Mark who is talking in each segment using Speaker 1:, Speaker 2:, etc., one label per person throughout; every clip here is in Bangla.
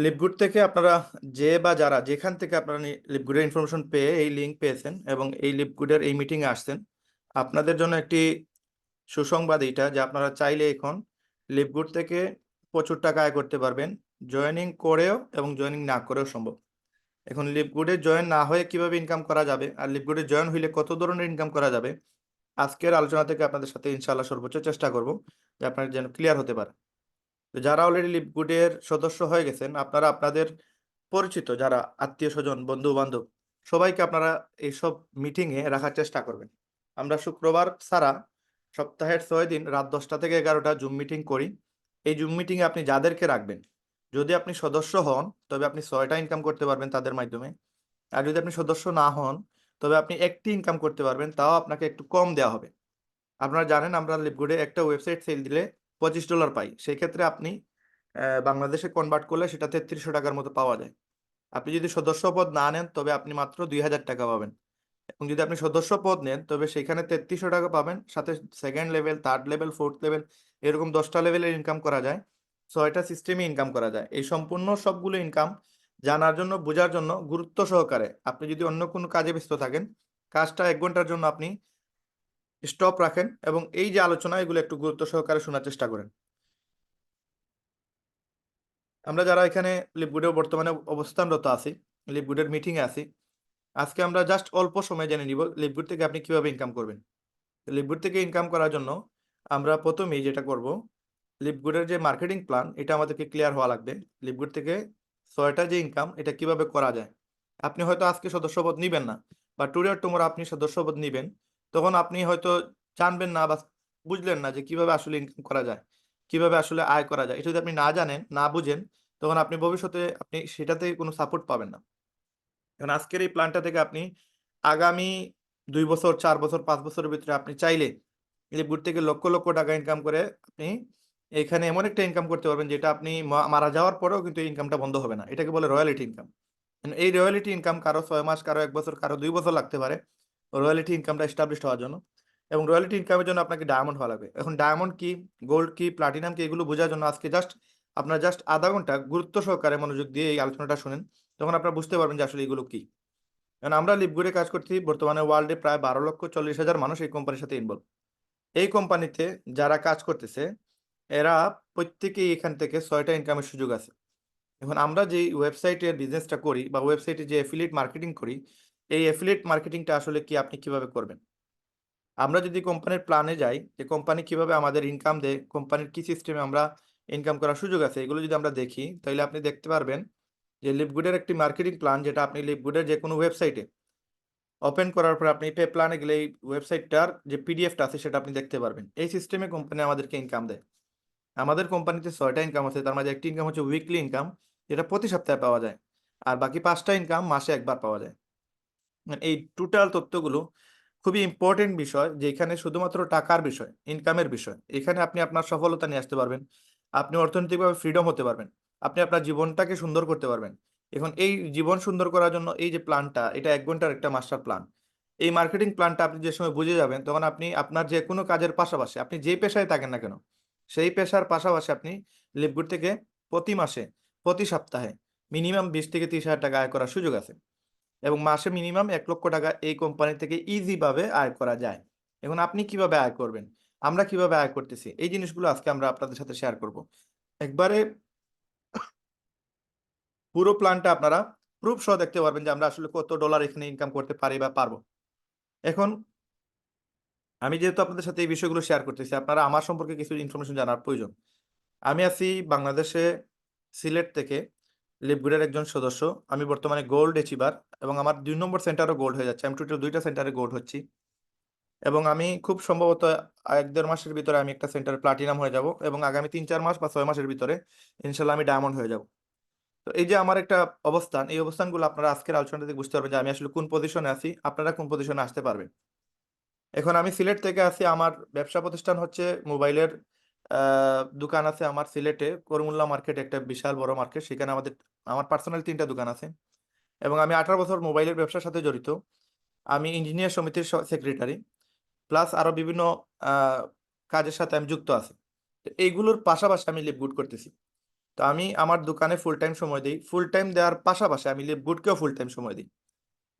Speaker 1: লিপগুড থেকে আপনারা যে বা যারা যেখান থেকে আপনারা লিপগুডের ইনফরমেশন পেয়ে এই লিঙ্ক পেয়েছেন এবং এই লিপগুডের এই মিটিংয়ে আসছেন, আপনাদের জন্য একটি সুসংবাদ এইটা যে আপনারা চাইলে এখন লিপগুড থেকে প্রচুর টাকা আয় করতে পারবেন, জয়েনিং করেও এবং জয়েনিং না করেও সম্ভব। এখন লিপগুডে জয়েন না হয়ে কিভাবে ইনকাম করা যাবে আর লিপগুডে জয়েন হইলে কত ধরনের ইনকাম করা যাবে, আজকের আলোচনা থেকে আপনাদের সাথে ইনশাআল্লাহ সর্বোচ্চ চেষ্টা করব যে আপনার যেন ক্লিয়ার হতে পারে। তো যারা অলরেডি লিপগুডের সদস্য হয়ে গেছেন, আপনারা আপনাদের পরিচিত যারা আত্মীয় স্বজন বন্ধু বান্ধব সবাইকে আপনারা এইসব মিটিংয়ে রাখার চেষ্টা করবেন। আমরা শুক্রবার ছাড়া সপ্তাহের 6 দিন রাত 10টা থেকে 11টা জুম মিটিং করি। এই জুম মিটিংয়ে আপনি যাদেরকে রাখবেন, যদি আপনি সদস্য হন তবে আপনি 6টা ইনকাম করতে পারবেন তাদের মাধ্যমে। আর যদি আপনি সদস্য না হন তবে আপনি একটি ইনকাম করতে পারবেন, তাও আপনাকে একটু কম দেওয়া হবে। আপনারা জানেন আমরা লিপগুডে একটা ওয়েবসাইট সেল দিলে $25 পাই, সেই ক্ষেত্রে আপনি বাংলাদেশে কনভার্ট করলে সেটা 3300 টাকার মতো পাওয়া যায়। আপনি যদি সদস্য পদ না নেন তবে আপনি মাত্র 2000 টাকা পাবেন, এবং যদি আপনি সদস্য পদ নেন তবে সেখানে 3300 টাকা পাবেন, সাথে second level, third level, fourth level, এরকম 10টা লেভেলের ইনকাম করা যায়, 6টা সিস্টেমে ইনকাম করা যায়। এই সম্পূর্ণ সবগুলো ইনকাম জানার জন্য, বোঝার জন্য গুরুত্ব সহকারে আপনি যদি অন্য কোনো কাজে ব্যস্ত থাকেন, কাজটা 1 ঘন্টার জন্য আপনি স্টপ রাখেন এবং এই যে আলোচনা এগুলো একটু গুরুত্ব সহকারে শোনার চেষ্টা করেন। আমরা যারা এখানে লিপগুডে বর্তমানে অবস্থানরত আছি, লিপগুডের মিটিংয়ে আছি, আজকে আমরা জাস্ট অল্প সময় জেনে নিব লিপগুড থেকে আপনি কিভাবে ইনকাম করবেন। লিপগুড থেকে ইনকাম করার জন্য আমরা প্রথমেই যেটা করব, লিপগুডের যে মার্কেটিং প্ল্যান এটা আমাদেরকে ক্লিয়ার হওয়া লাগবে। লিপগুড থেকে 6টা যে ইনকাম এটা কিভাবে করা যায়। আপনি হয়তো আজকে সদস্যপদ নিবেন না, বা টুডে অর টুমরো আপনি সদস্যপদ নিবেন, তখন আপনি হয়তো জানবেন না বা বুঝলেন না যে কিভাবে আসলে ইনকাম করা যায়, কিভাবে আসলে আয় করা যায়। এটা যদি আপনি না জানেন, না বুঝেন, তখন আপনি ভবিষ্যতে আপনি সেটাতে কোনো সাপোর্ট পাবেন না। কারণ আজকের এই প্ল্যানটা থেকে আপনি আগামী 2 বছর, 4 বছর, 5 বছরের ভিতরে আপনি চাইলে লিপগুড থেকে লক্ষ লক্ষ টাকা ইনকাম করে আপনি এখানে এমন একটা ইনকাম করতে পারবেন যেটা আপনি মারা যাওয়ার পরেও কিন্তু এই ইনকামটা বন্ধ হবে না। এটাকে বলে রয়্যালিটি ইনকাম। এই রয়্যালিটি ইনকাম কারো 6 মাস, কারো 1 বছর, কারো 2 বছর লাগতে পারে রয়্যালিটি ইনকামটা এস্টাবলিশ হওয়ার জন্য। এবং রয়্যালিটি ইনকামের জন্য আপনাকে ডায়মন্ড হওয়া লাগবে। এখন ডায়মন্ড কি, গোল্ড কি, প্লাটিনাম কি, এগুলো বোঝার জন্য আজকে আপনার আধা ঘন্টা গুরুত্ব সহকারে মনোযোগ দিয়ে এই আলোচনাটা শুনেন, তখন আপনারা বুঝতে পারবেন যে আসলে এগুলো কি। কারণ আমরা লিপগুডে কাজ করছি, বর্তমানে ওয়ার্ল্ডে প্রায় 12,40,000 মানুষ এই কোম্পানির সাথে ইনভলভ। এই কোম্পানিতে যারা কাজ করতেছে এরা প্রত্যেকেই এখান থেকে 6টা ইনকামের সুযোগ আছে। এখন আমরা যে ওয়েবসাইটের বিজনেসটা করি বা ওয়েবসাইটে যে অ্যাফিলিয়েট মার্কেটিং করি, এই অ্যাফিলিয়েট মার্কেটিংটা আসলে কি, আপনি কিভাবে করবেন। আমরা যদি কোম্পানির প্ল্যানে যাই যে কোম্পানি কিভাবে আমাদের ইনকাম দেয়, কোম্পানির কি সিস্টেমে আমরা ইনকাম করার সুযোগ আছে, এগুলো যদি আমরা দেখি তাহলে আপনি দেখতে পারবেন যে লিপগুডের একটি মার্কেটিং প্ল্যান, যেটা আপনি লিপগুডের যে কোনো ওয়েবসাইটে ওপেন করার পর আপনি পে প্ল্যানে গেলে এই ওয়েবসাইটটার যে পিডিএফটা আছে সেটা আপনি দেখতে পারবেন। এই সিস্টেমে কোম্পানি আমাদেরকে ইনকাম দেয়। আমাদের কোম্পানিতে 6টা ইনকাম আছে, তার মাঝে একটি ইনকাম হচ্ছে উইকলি ইনকাম, যেটা প্রতি সপ্তাহে পাওয়া যায়। আর বাকি 5টা ইনকাম মাসে একবার পাওয়া যায়। মানে এই টোটাল তথ্যগুলো খুবই ইম্পর্টেন্ট বিষয়, যে এখানে শুধুমাত্র টাকার বিষয়, ইনকামের বিষয়। এখানে আপনি আপনার সফলতা নিয়ে আসতে পারবেন, আপনি অর্থনৈতিকভাবে ফ্রিডম হতে পারবেন, আপনি আপনার জীবনটাকে সুন্দর করতে পারবেন। এখন এই জীবন সুন্দর করার জন্য এই যে প্ল্যানটা, এটা 1 ঘন্টার একটা মাস্টার প্ল্যান। এই মার্কেটিং প্ল্যানটা আপনি যে সময় বুঝে যাবেন, তখন আপনি আপনার যে কোনো কাজের পাশাপাশি আপনি যে পেশায় থাকেন না কেন, সেই পেশার পাশাপাশি আপনি লিপগুড থেকে প্রতি মাসে, প্রতি সপ্তাহে মিনিমাম 20 থেকে 30 হাজার টাকা আয় করার সুযোগ আছে। এবং মাসে মিনিমাম 1 লক্ষ টাকা এই কোম্পানি থেকে ইজি ভাবে আয় করা যায়। এখন আপনি কিভাবে আয় করবেন, আমরা কিভাবে আয় করতেছি, এই জিনিসগুলো আজকে আমরা আপনাদের সাথে শেয়ার করব। একবারে পুরো প্ল্যানটা আপনারা প্রুফ সহ দেখতে পারবেন যে আমরা আসলে কত ডলার এখানে ইনকাম করতে পারি বা পারবো। এখন আমি যেহেতু আপনাদের সাথে এই বিষয়গুলো শেয়ার করতেছি, আপনারা আমার সম্পর্কে কিছু ইনফরমেশন জানার প্রয়োজন। আমি আছি বাংলাদেশে, সিলেট থেকে, লিপগুডের একজন সদস্য। আমি বর্তমানে গোল্ড অ্যাচিভার এবং আমার 2 নম্বর সেন্টারও গোল্ড হয়ে যাচ্ছে। আমি টোটাল 2টা সেন্টারে গোল্ড হচ্ছি এবং আমি খুব সম্ভবত 1-1.5 মাসের ভিতরে আমি একটা সেন্টার প্লাটিনাম হয়ে যাব এবং আগামী 3-4 মাস বা 6 মাসের ভিতরে ইনশাল্লাহ আমি ডায়মন্ড হয়ে যাব। তো এই যে আমার একটা অবস্থান, এই অবস্থানগুলো আপনারা আজকের আলোচনা থেকে বুঝতে পারবেন যে আমি আসলে কোন পজিশনে আছি, আপনারা কোন পজিশনে আসতে পারবেন। এখন আমি সিলেট থেকে আছি, আমার ব্যবসা প্রতিষ্ঠান হচ্ছে মোবাইলের দোকান আছে আমার সিলেটে করমুল্লা মার্কেট, একটা বিশাল বড় মার্কেট, সেখানে আমার পার্সোনাল 3টা দোকান আছে এবং আমি 18 বছর মোবাইলের ব্যবসার সাথে জড়িত। আমি ইঞ্জিনিয়ার সমিতির সেক্রেটারি, প্লাস আরো বিভিন্ন আহ, কাজের সাথে আমি যুক্ত আছি। তো এইগুলোর পাশাপাশি আমি লিপগুড করতেছি। তো আমি আমার দোকানে ফুল টাইম সময় দিই, ফুল টাইম দেওয়ার পাশাপাশি আমি লিভগুডকেও ফুল টাইম সময় দিই।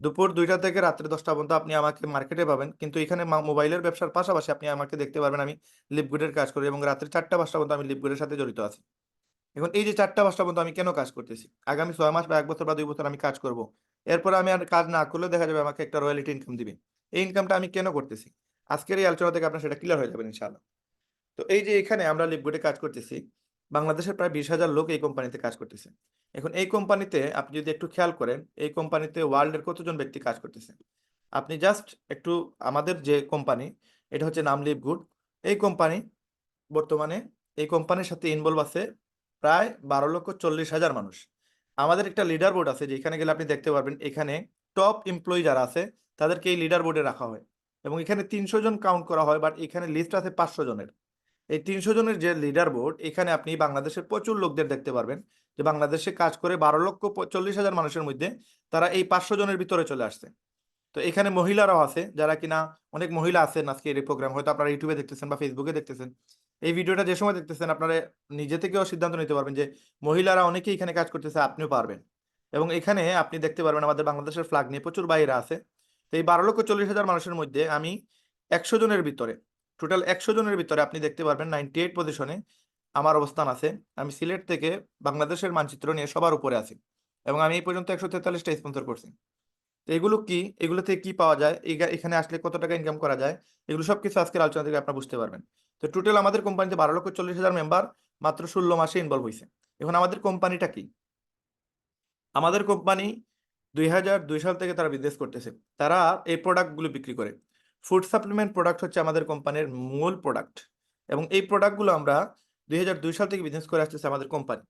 Speaker 1: দুপুর 2টা থেকে রাত্রে 10টা পর্যন্ত আপনি আমাকে মার্কেটে পাবেন, কিন্তু এখানে মোবাইলের ব্যবসার পাশাপাশি আপনি আমাকে দেখতে পারবেন আমি লিভগুডের কাজ করি, এবং রাত্রে 4টা-5টা পর্যন্ত আমি লিভগুডের সাথে জড়িত আছি। এখন এই যে 4টা-5টা পর্যন্ত আমি কেন কাজ করতেছি, আগামী 6 মাস বা 1 বছর বা 2 বছর আমি কাজ করব, এরপরে আমি আর কাজ না করলে দেখা যাবে আমাকে একটা রয়্যালিটি ইনকাম দিবে। এই ইনকামটা আমি কেন করতেছি, আজকের এই আলোচনা থেকে আপনার সেটা ক্লিয়ার হয়ে যাবে ইনশাআল্লাহ। তো এই যে এখানে আমরা লিভগুডে কাজ করতেছি, বাংলাদেশের প্রায় 20,000 লোক এই কোম্পানিতে কাজ করতেছে। এখন এই কোম্পানিতে আপনি যদি একটু খেয়াল করেন, এই কোম্পানিতে ওয়ার্ল্ডের কতজন ব্যক্তি কাজ করতেছে, আপনি জাস্ট একটু আমাদের যে কোম্পানি, এটা হচ্ছে নাম লিভগুড। এই কোম্পানি বর্তমানে এই কোম্পানির সাথে ইনভলভ আছে প্রায় 12,40,000 মানুষ। আমাদের একটা লিডার বোর্ড আছে, যেখানে গেলে আপনি দেখতে পারবেন এখানে টপ এমপ্লয়ি যারা আছে তাদেরকে এই লিডার বোর্ডে রাখা হয়, এবং এখানে 300 জন কাউন্ট করা হয়, বাট এখানে লিস্ট আছে 500 জনের। এই 300 জনের যে লিডার বোর্ড, এখানে আপনি বাংলাদেশের প্রচুর লোকদের দেখতে পারবেন যে বাংলাদেশে কাজ করে 12,40,000 মানুষের মধ্যে তারা এই 500 জনের ভিতরে চলে আসছে। তো এখানে মহিলারাও আছে, যারা কিনা অনেক মহিলা আছেন আজকে এই প্রোগ্রাম হয়তো আপনারা ইউটিউবে দেখতেছেন বা ফেসবুকে দেখতেছেন। এই ভিডিওটা যে সময় দেখতেছেন আপনারা নিজে থেকেও সিদ্ধান্ত নিতে পারবেন যে মহিলারা অনেকেই এখানে কাজ করতেছে, আপনিও পারবেন। এবং এখানে আপনি দেখতে পারবেন আমাদের বাংলাদেশের ফ্ল্যাগ নিয়ে প্রচুর বাইরে আছে। তো এই 12,40,000 মানুষের মধ্যে আমি 100 জনের ভিতরে, টোটাল 100 জনের ভিতরে আপনি দেখতে পারবেন 98 পজিশনে আমার অবস্থান আছে। আমি সিলেট থেকে বাংলাদেশের মানচিত্র নিয়ে সবার উপরে আছি, এবং আমি এই পর্যন্ত 143টা স্পন্সর করছি। তো এগুলো কি, এগুলো থেকে কি পাওয়া যায়, এখানে আসলে কত টাকা ইনকাম করা যায়, এগুলো সবকিছু আজকের আলোচনা থেকে আপনারা বুঝতে পারবেন। তো টোটাল আমাদের কোম্পানিতে 12,40,000 মেম্বার মাত্র 16 মাসে ইনভলভ হয়েছে। এখন আমাদের কোম্পানিটা কি, আমাদের কোম্পানি 2002 সাল থেকে তারা বিজনেস করতেছে। তারা এই প্রোডাক্টগুলো বিক্রি করে। ফুড সাপ্লিমেন্ট প্রোডাক্ট হচ্ছে আমাদের কোম্পানির মূল প্রোডাক্ট, এবং এই প্রোডাক্টগুলো আমরা 2002 সাল থেকে বিজনেস করে আসতেছে আমাদের কোম্পানি।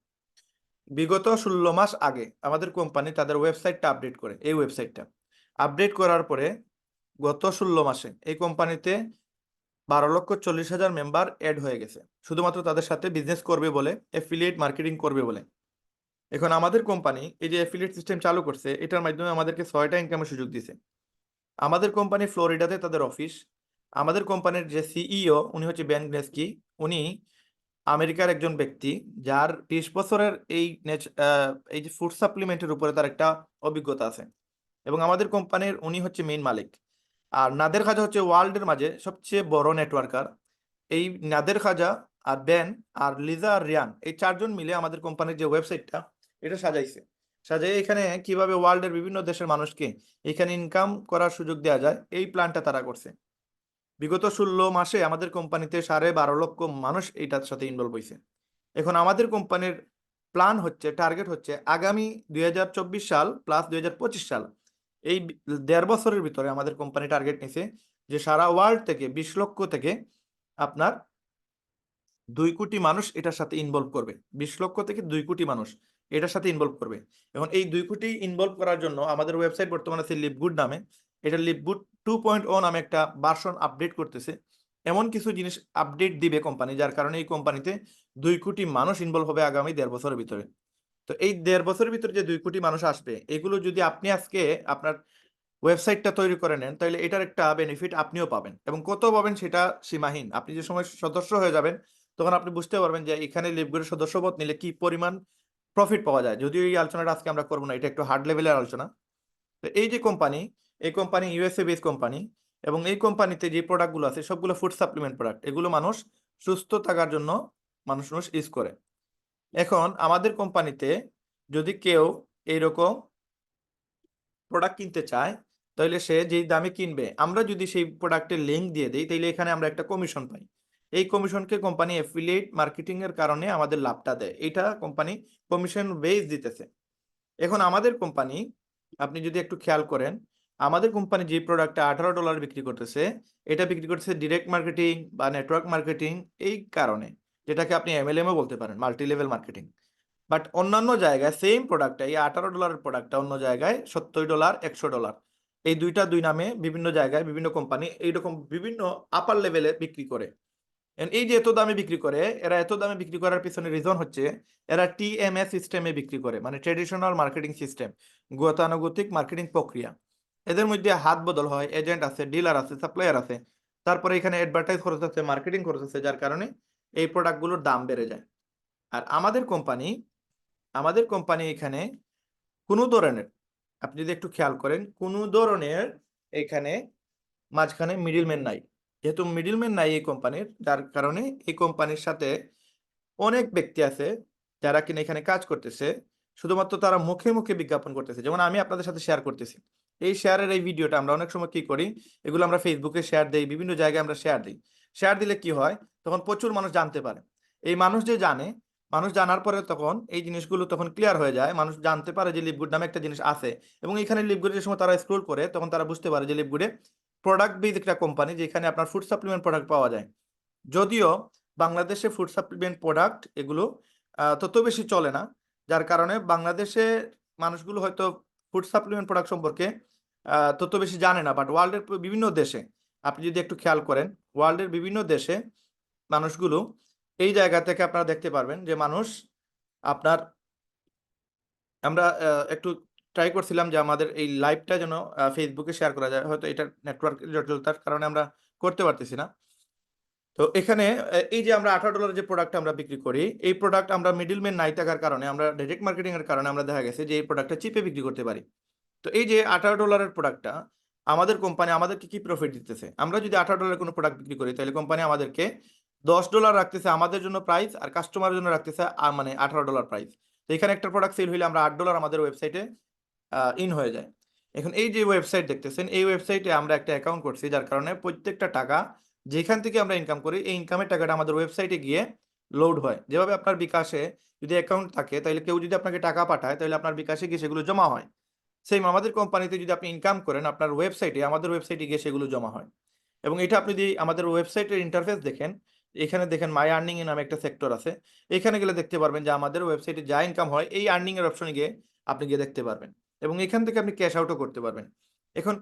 Speaker 1: বিগত 16 মাস আগে আমাদের কোম্পানি তাদের ওয়েবসাইটটা আপডেট করে, এই ওয়েবসাইটটা আপডেট করার পরে গত 16 মাসে এই কোম্পানিতে 12,40,000 মেম্বার অ্যাড হয়ে গেছে, শুধুমাত্র তাদের সাথে বিজনেস করবে বলে, অ্যাফিলিয়েট মার্কেটিং করবে বলে। এখন আমাদের কোম্পানি এই যে অ্যাফিলিয়েট সিস্টেম চালু করছে, এটার মাধ্যমে আমাদেরকে 6টা ইনকামের সুযোগ দিছে। আমাদের কোম্পানি ফ্লোরিডাতে তাদের অফিস। আমাদের কোম্পানির যে সিইও উনি হচ্ছে বেন গ্রেস্কি। উনি আমেরিকার একজন ব্যক্তি, যার 20 বছরের এই যে ফুড সাপ্লিমেন্টের উপরে তার একটা অভিজ্ঞতা আছে, এবং আমাদের কোম্পানির উনি হচ্ছে মেইন মালিক। আর নাদের খাজা হচ্ছে ওয়ার্ল্ডের মাঝে সবচেয়ে বড় নেটওয়ার্কার। এই নাদের খাজা আর বেন আর লিজা আর রিয়ান, এই 4জন মিলে আমাদের কোম্পানির যে ওয়েবসাইটটা এটা সাজাইছে। সাজাই এখানে কিভাবে ওয়ার্ল্ডের বিভিন্ন দেশের মানুষকে এখানে ইনকাম করার সুযোগ দেওয়া যায়, এই প্ল্যানটা তারা করছে। বিগত 16 মাসে আমাদের কোম্পানিতে 12.5 লক্ষ মানুষ এইটার সাথে ইনভলভ হয়েছে। এখন আমাদের কোম্পানির প্ল্যান হচ্ছে, টার্গেট হচ্ছে আগামী 2024 সাল প্লাস 2025 সাল, এই 1.5 বছরের ভিতরে আমাদের কোম্পানি টার্গেট নিছে যে সারা ওয়ার্ল্ড থেকে 20 লক্ষ থেকে আপনার 2 কোটি মানুষ এটার সাথে ইনভলভ করবে। 20 লক্ষ থেকে 2 কোটি মানুষ এটার সাথে ইনভলভ করবে। এখন এই 2 কোটি ইনভলভ করার জন্য আমাদের ওয়েবসাইট বর্তমানে আছে লিভগুড নামে। এটা লিভগুড 2.0 নামে একটা ভার্সন আপডেট করতেছে। এমন কিছু জিনিস আপডেট দিবে কোম্পানি, যার কারণে এই কোম্পানিতে 2 কোটি মানুষ ইনভলভ হবে আগামী 1.5 বছরের ভিতরে। তো এই 1.5 বছরের ভিতরে যে 2 কোটি মানুষ আসবে, এগুলো যদি আপনি আজকে আপনার ওয়েবসাইটটা তৈরি করে নেন, তাহলে এটার একটা বেনিফিট আপনিও পাবেন, এবং কত পাবেন সেটা সীমাহীন। আপনি যে সময় সদস্য হয়ে যাবেন তখন আপনি বুঝতে পারবেন যে এখানে লিভগুডের সদস্যপদ নিলে কি পরিমাণ প্রফিট পাওয়া যায়। যদিও এই আলোচনাটা আজকে আমরা করবো না, এটা একটু হার্ড লেভেলের আলোচনা। তো এই যে কোম্পানি, এই কোম্পানি ইউএসএ বেস কোম্পানি, এবং এই কোম্পানিতে যে প্রোডাক্টগুলো আছে সবগুলো ফুড সাপ্লিমেন্ট প্রোডাক্ট। এগুলো মানুষ সুস্থ থাকার জন্য মানুষ ইউজ করে। এখন আমাদের কোম্পানিতে যদি কেউ এইরকম প্রোডাক্ট কিনতে চায়, তাহলে সে যেই দামে কিনবে, আমরা যদি সেই প্রোডাক্টের লিঙ্ক দিয়ে দিই, তাহলে এখানে আমরা একটা কমিশন পাই। এই কমিশনকে কোম্পানি অ্যাফিলিয়েট মার্কেটিং এর কারণে আমাদের লাভটা দেয়, এটা কোম্পানি কমিশন বেস দিতেছে। এখন আমাদের কোম্পানি, আপনি যদি একটু খেয়াল করেন, আমাদের কোম্পানি যে প্রোডাক্টটা $18 বিক্রি করতেছে, এটা বিক্রি করতেছে ডিরেক্ট মার্কেটিং বা নেটওয়ার্ক মার্কেটিং, এই কারণে, যেটাকে আপনি এমএলএমও বলতে পারেন, মাল্টি লেভেল মার্কেটিং। বাট অন্যান্য জায়গায় সেম প্রোডাক্টটা, এই $18 প্রোডাক্টটা অন্য জায়গায় $70, $100, এই দুই নামে বিভিন্ন জায়গায় বিভিন্ন কোম্পানি এইরকম বিভিন্ন আপার লেভেলে বিক্রি করে। এই যে এত দামে বিক্রি করে, এরা এত দামে বিক্রি করার পিছনে রিজন হচ্ছে এরা টিএমএস সিস্টেমে বিক্রি করে, মানে ট্রেডিশনাল মার্কেটিং সিস্টেম, গতানুগতিক মার্কেটিং প্রক্রিয়া। এদের মধ্যে হাত বদল হয়, এজেন্ট আছে, ডিলার আছে, সাপ্লায়ার আছে, তারপরে এখানে অ্যাডভার্টাইজ খরচ আছে, মার্কেটিং খরচ আছে, যার কারণে এই প্রোডাক্টগুলোর দাম বেড়ে যায়। আর আমাদের কোম্পানি এখানে কোনো ধরনের, আপনি যদি একটু খেয়াল করেন, কোনো ধরনের এখানে মাঝখানে মিডিলম্যান নাই। যেহেতু মিডিলম্যান নাই এই কোম্পানির, যার কারণে এই কোম্পানির সাথে অনেক ব্যক্তি আছে যারা কিনা এখানে কাজ করতেছে, শুধুমাত্র তারা মুখে মুখে বিজ্ঞাপন করতেছে। যেমন আমি আপনাদের সাথে শেয়ার করতেছি, এই শেয়ারের এই ভিডিওটা আমরা অনেক সময় কি করি, এগুলো আমরা ফেসবুকে শেয়ার দেই, বিভিন্ন জায়গায় আমরা শেয়ার দিই। শেয়ার দিলে কি হয়, তখন প্রচুর মানুষ জানতে পারে। এই মানুষ যে জানে, মানুষ জানার পরে তখন এই জিনিসগুলো তখন ক্লিয়ার হয়ে যায়, মানুষ জানতে পারে যে লিপগুড নামে একটা জিনিস আছে। এবং এখানে লিপগুডের সময় তারা স্ক্রোল করে তখন তারা বুঝতে পারে যে লিপগুডে প্রোডাক্ট বেজ একটা কোম্পানি, যেখানে আপনার ফুড সাপ্লিমেন্ট প্রোডাক্ট পাওয়া যায়। যদিও বাংলাদেশে ফুড সাপ্লিমেন্ট প্রোডাক্ট এগুলো তত বেশি চলে না, যার কারণে বাংলাদেশে মানুষগুলো হয়তো ফুড সাপ্লিমেন্ট প্রোডাক্ট সম্পর্কে তত বেশি জানে না। বাট ওয়ার্ল্ডের বিভিন্ন দেশে আপনি যদি একটু খেয়াল করেন, ওয়ার্ল্ডের বিভিন্ন দেশে মানুষগুলো এই জায়গা থেকে আপনারা দেখতে পারবেন যে মানুষ আপনার, আমরা একটু ট্রাই করছিলাম যে আমাদের এই লাইভটা যেন ফেসবুকে শেয়ার করা যায়, হয়তো এটা নেটওয়ার্ক জটিলতার কারণে আমরা করতে পারতেছি না। তো এখানে এই যে আমরা $18 যে প্রোডাক্ট আমরা বিক্রি করি, এই প্রোডাক্ট আমরা মিডলম্যান নাই থাকার কারণে, আমরা ডাইরেক্ট মার্কেটিং এর কারণে আমরা দেখা গেছে যে এই প্রোডাক্টটা চিপে বিক্রি করতে পারি। তো এই যে $18 প্রোডাক্টটা আমাদের কোম্পানি আমাদেরকে কি প্রফিট দিতেছে, আমরা যদি $18 কোনো প্রোডাক্ট বিক্রি করি তাহলে কোম্পানি আমাদেরকে $10 রাখতেছে আমাদের জন্য প্রাইস, আর কাস্টমারের জন্য রাখতেছে মানে $18 প্রাইস। তো এখানে একটা প্রোডাক্ট সেল হইলে আমরা $8 আমাদের ওয়েবসাইটে ইন হয়ে যায়। এখন এই যে ওয়েবসাইট দেখতেছেন, এই ওয়েবসাইটে আমরা একটা অ্যাকাউন্ট করছি, যার কারণে প্রত্যেকটা টাকা যেখান থেকে আমরা ইনকাম করি, এই ইনকামের টাকাটা আমাদের ওয়েবসাইটে গিয়ে লোড হয়। যেভাবে আপনার বিকাশে যদি অ্যাকাউন্ট থাকে, তাহলে কেউ যদি আপনাকে টাকা পাঠায় তাহলে আপনার বিকাশে গিয়ে সেগুলো জমা হয়। সেম আমাদের কোম্পানিতে যদি আপনি ইনকাম করেন, আপনার ওয়েবসাইটে, আমাদের ওয়েবসাইটে গিয়ে সেগুলো জমা হয়। এবং এটা আপনি যদি আমাদের ওয়েবসাইটের ইন্টারফেস দেখেন, এখানে দেখেন মাই আর্নিং নামে একটা সেক্টর আছে। এখানে গেলে দেখতে পারবেন যে আমাদের ওয়েবসাইটে যা ইনকাম হয় এই আর্নিং এর অপশনে গিয়ে আপনি গিয়ে দেখতে পারবেন, এবং এখান থেকে আপনি ক্যাশ আউটও করতে পারবেন। এখন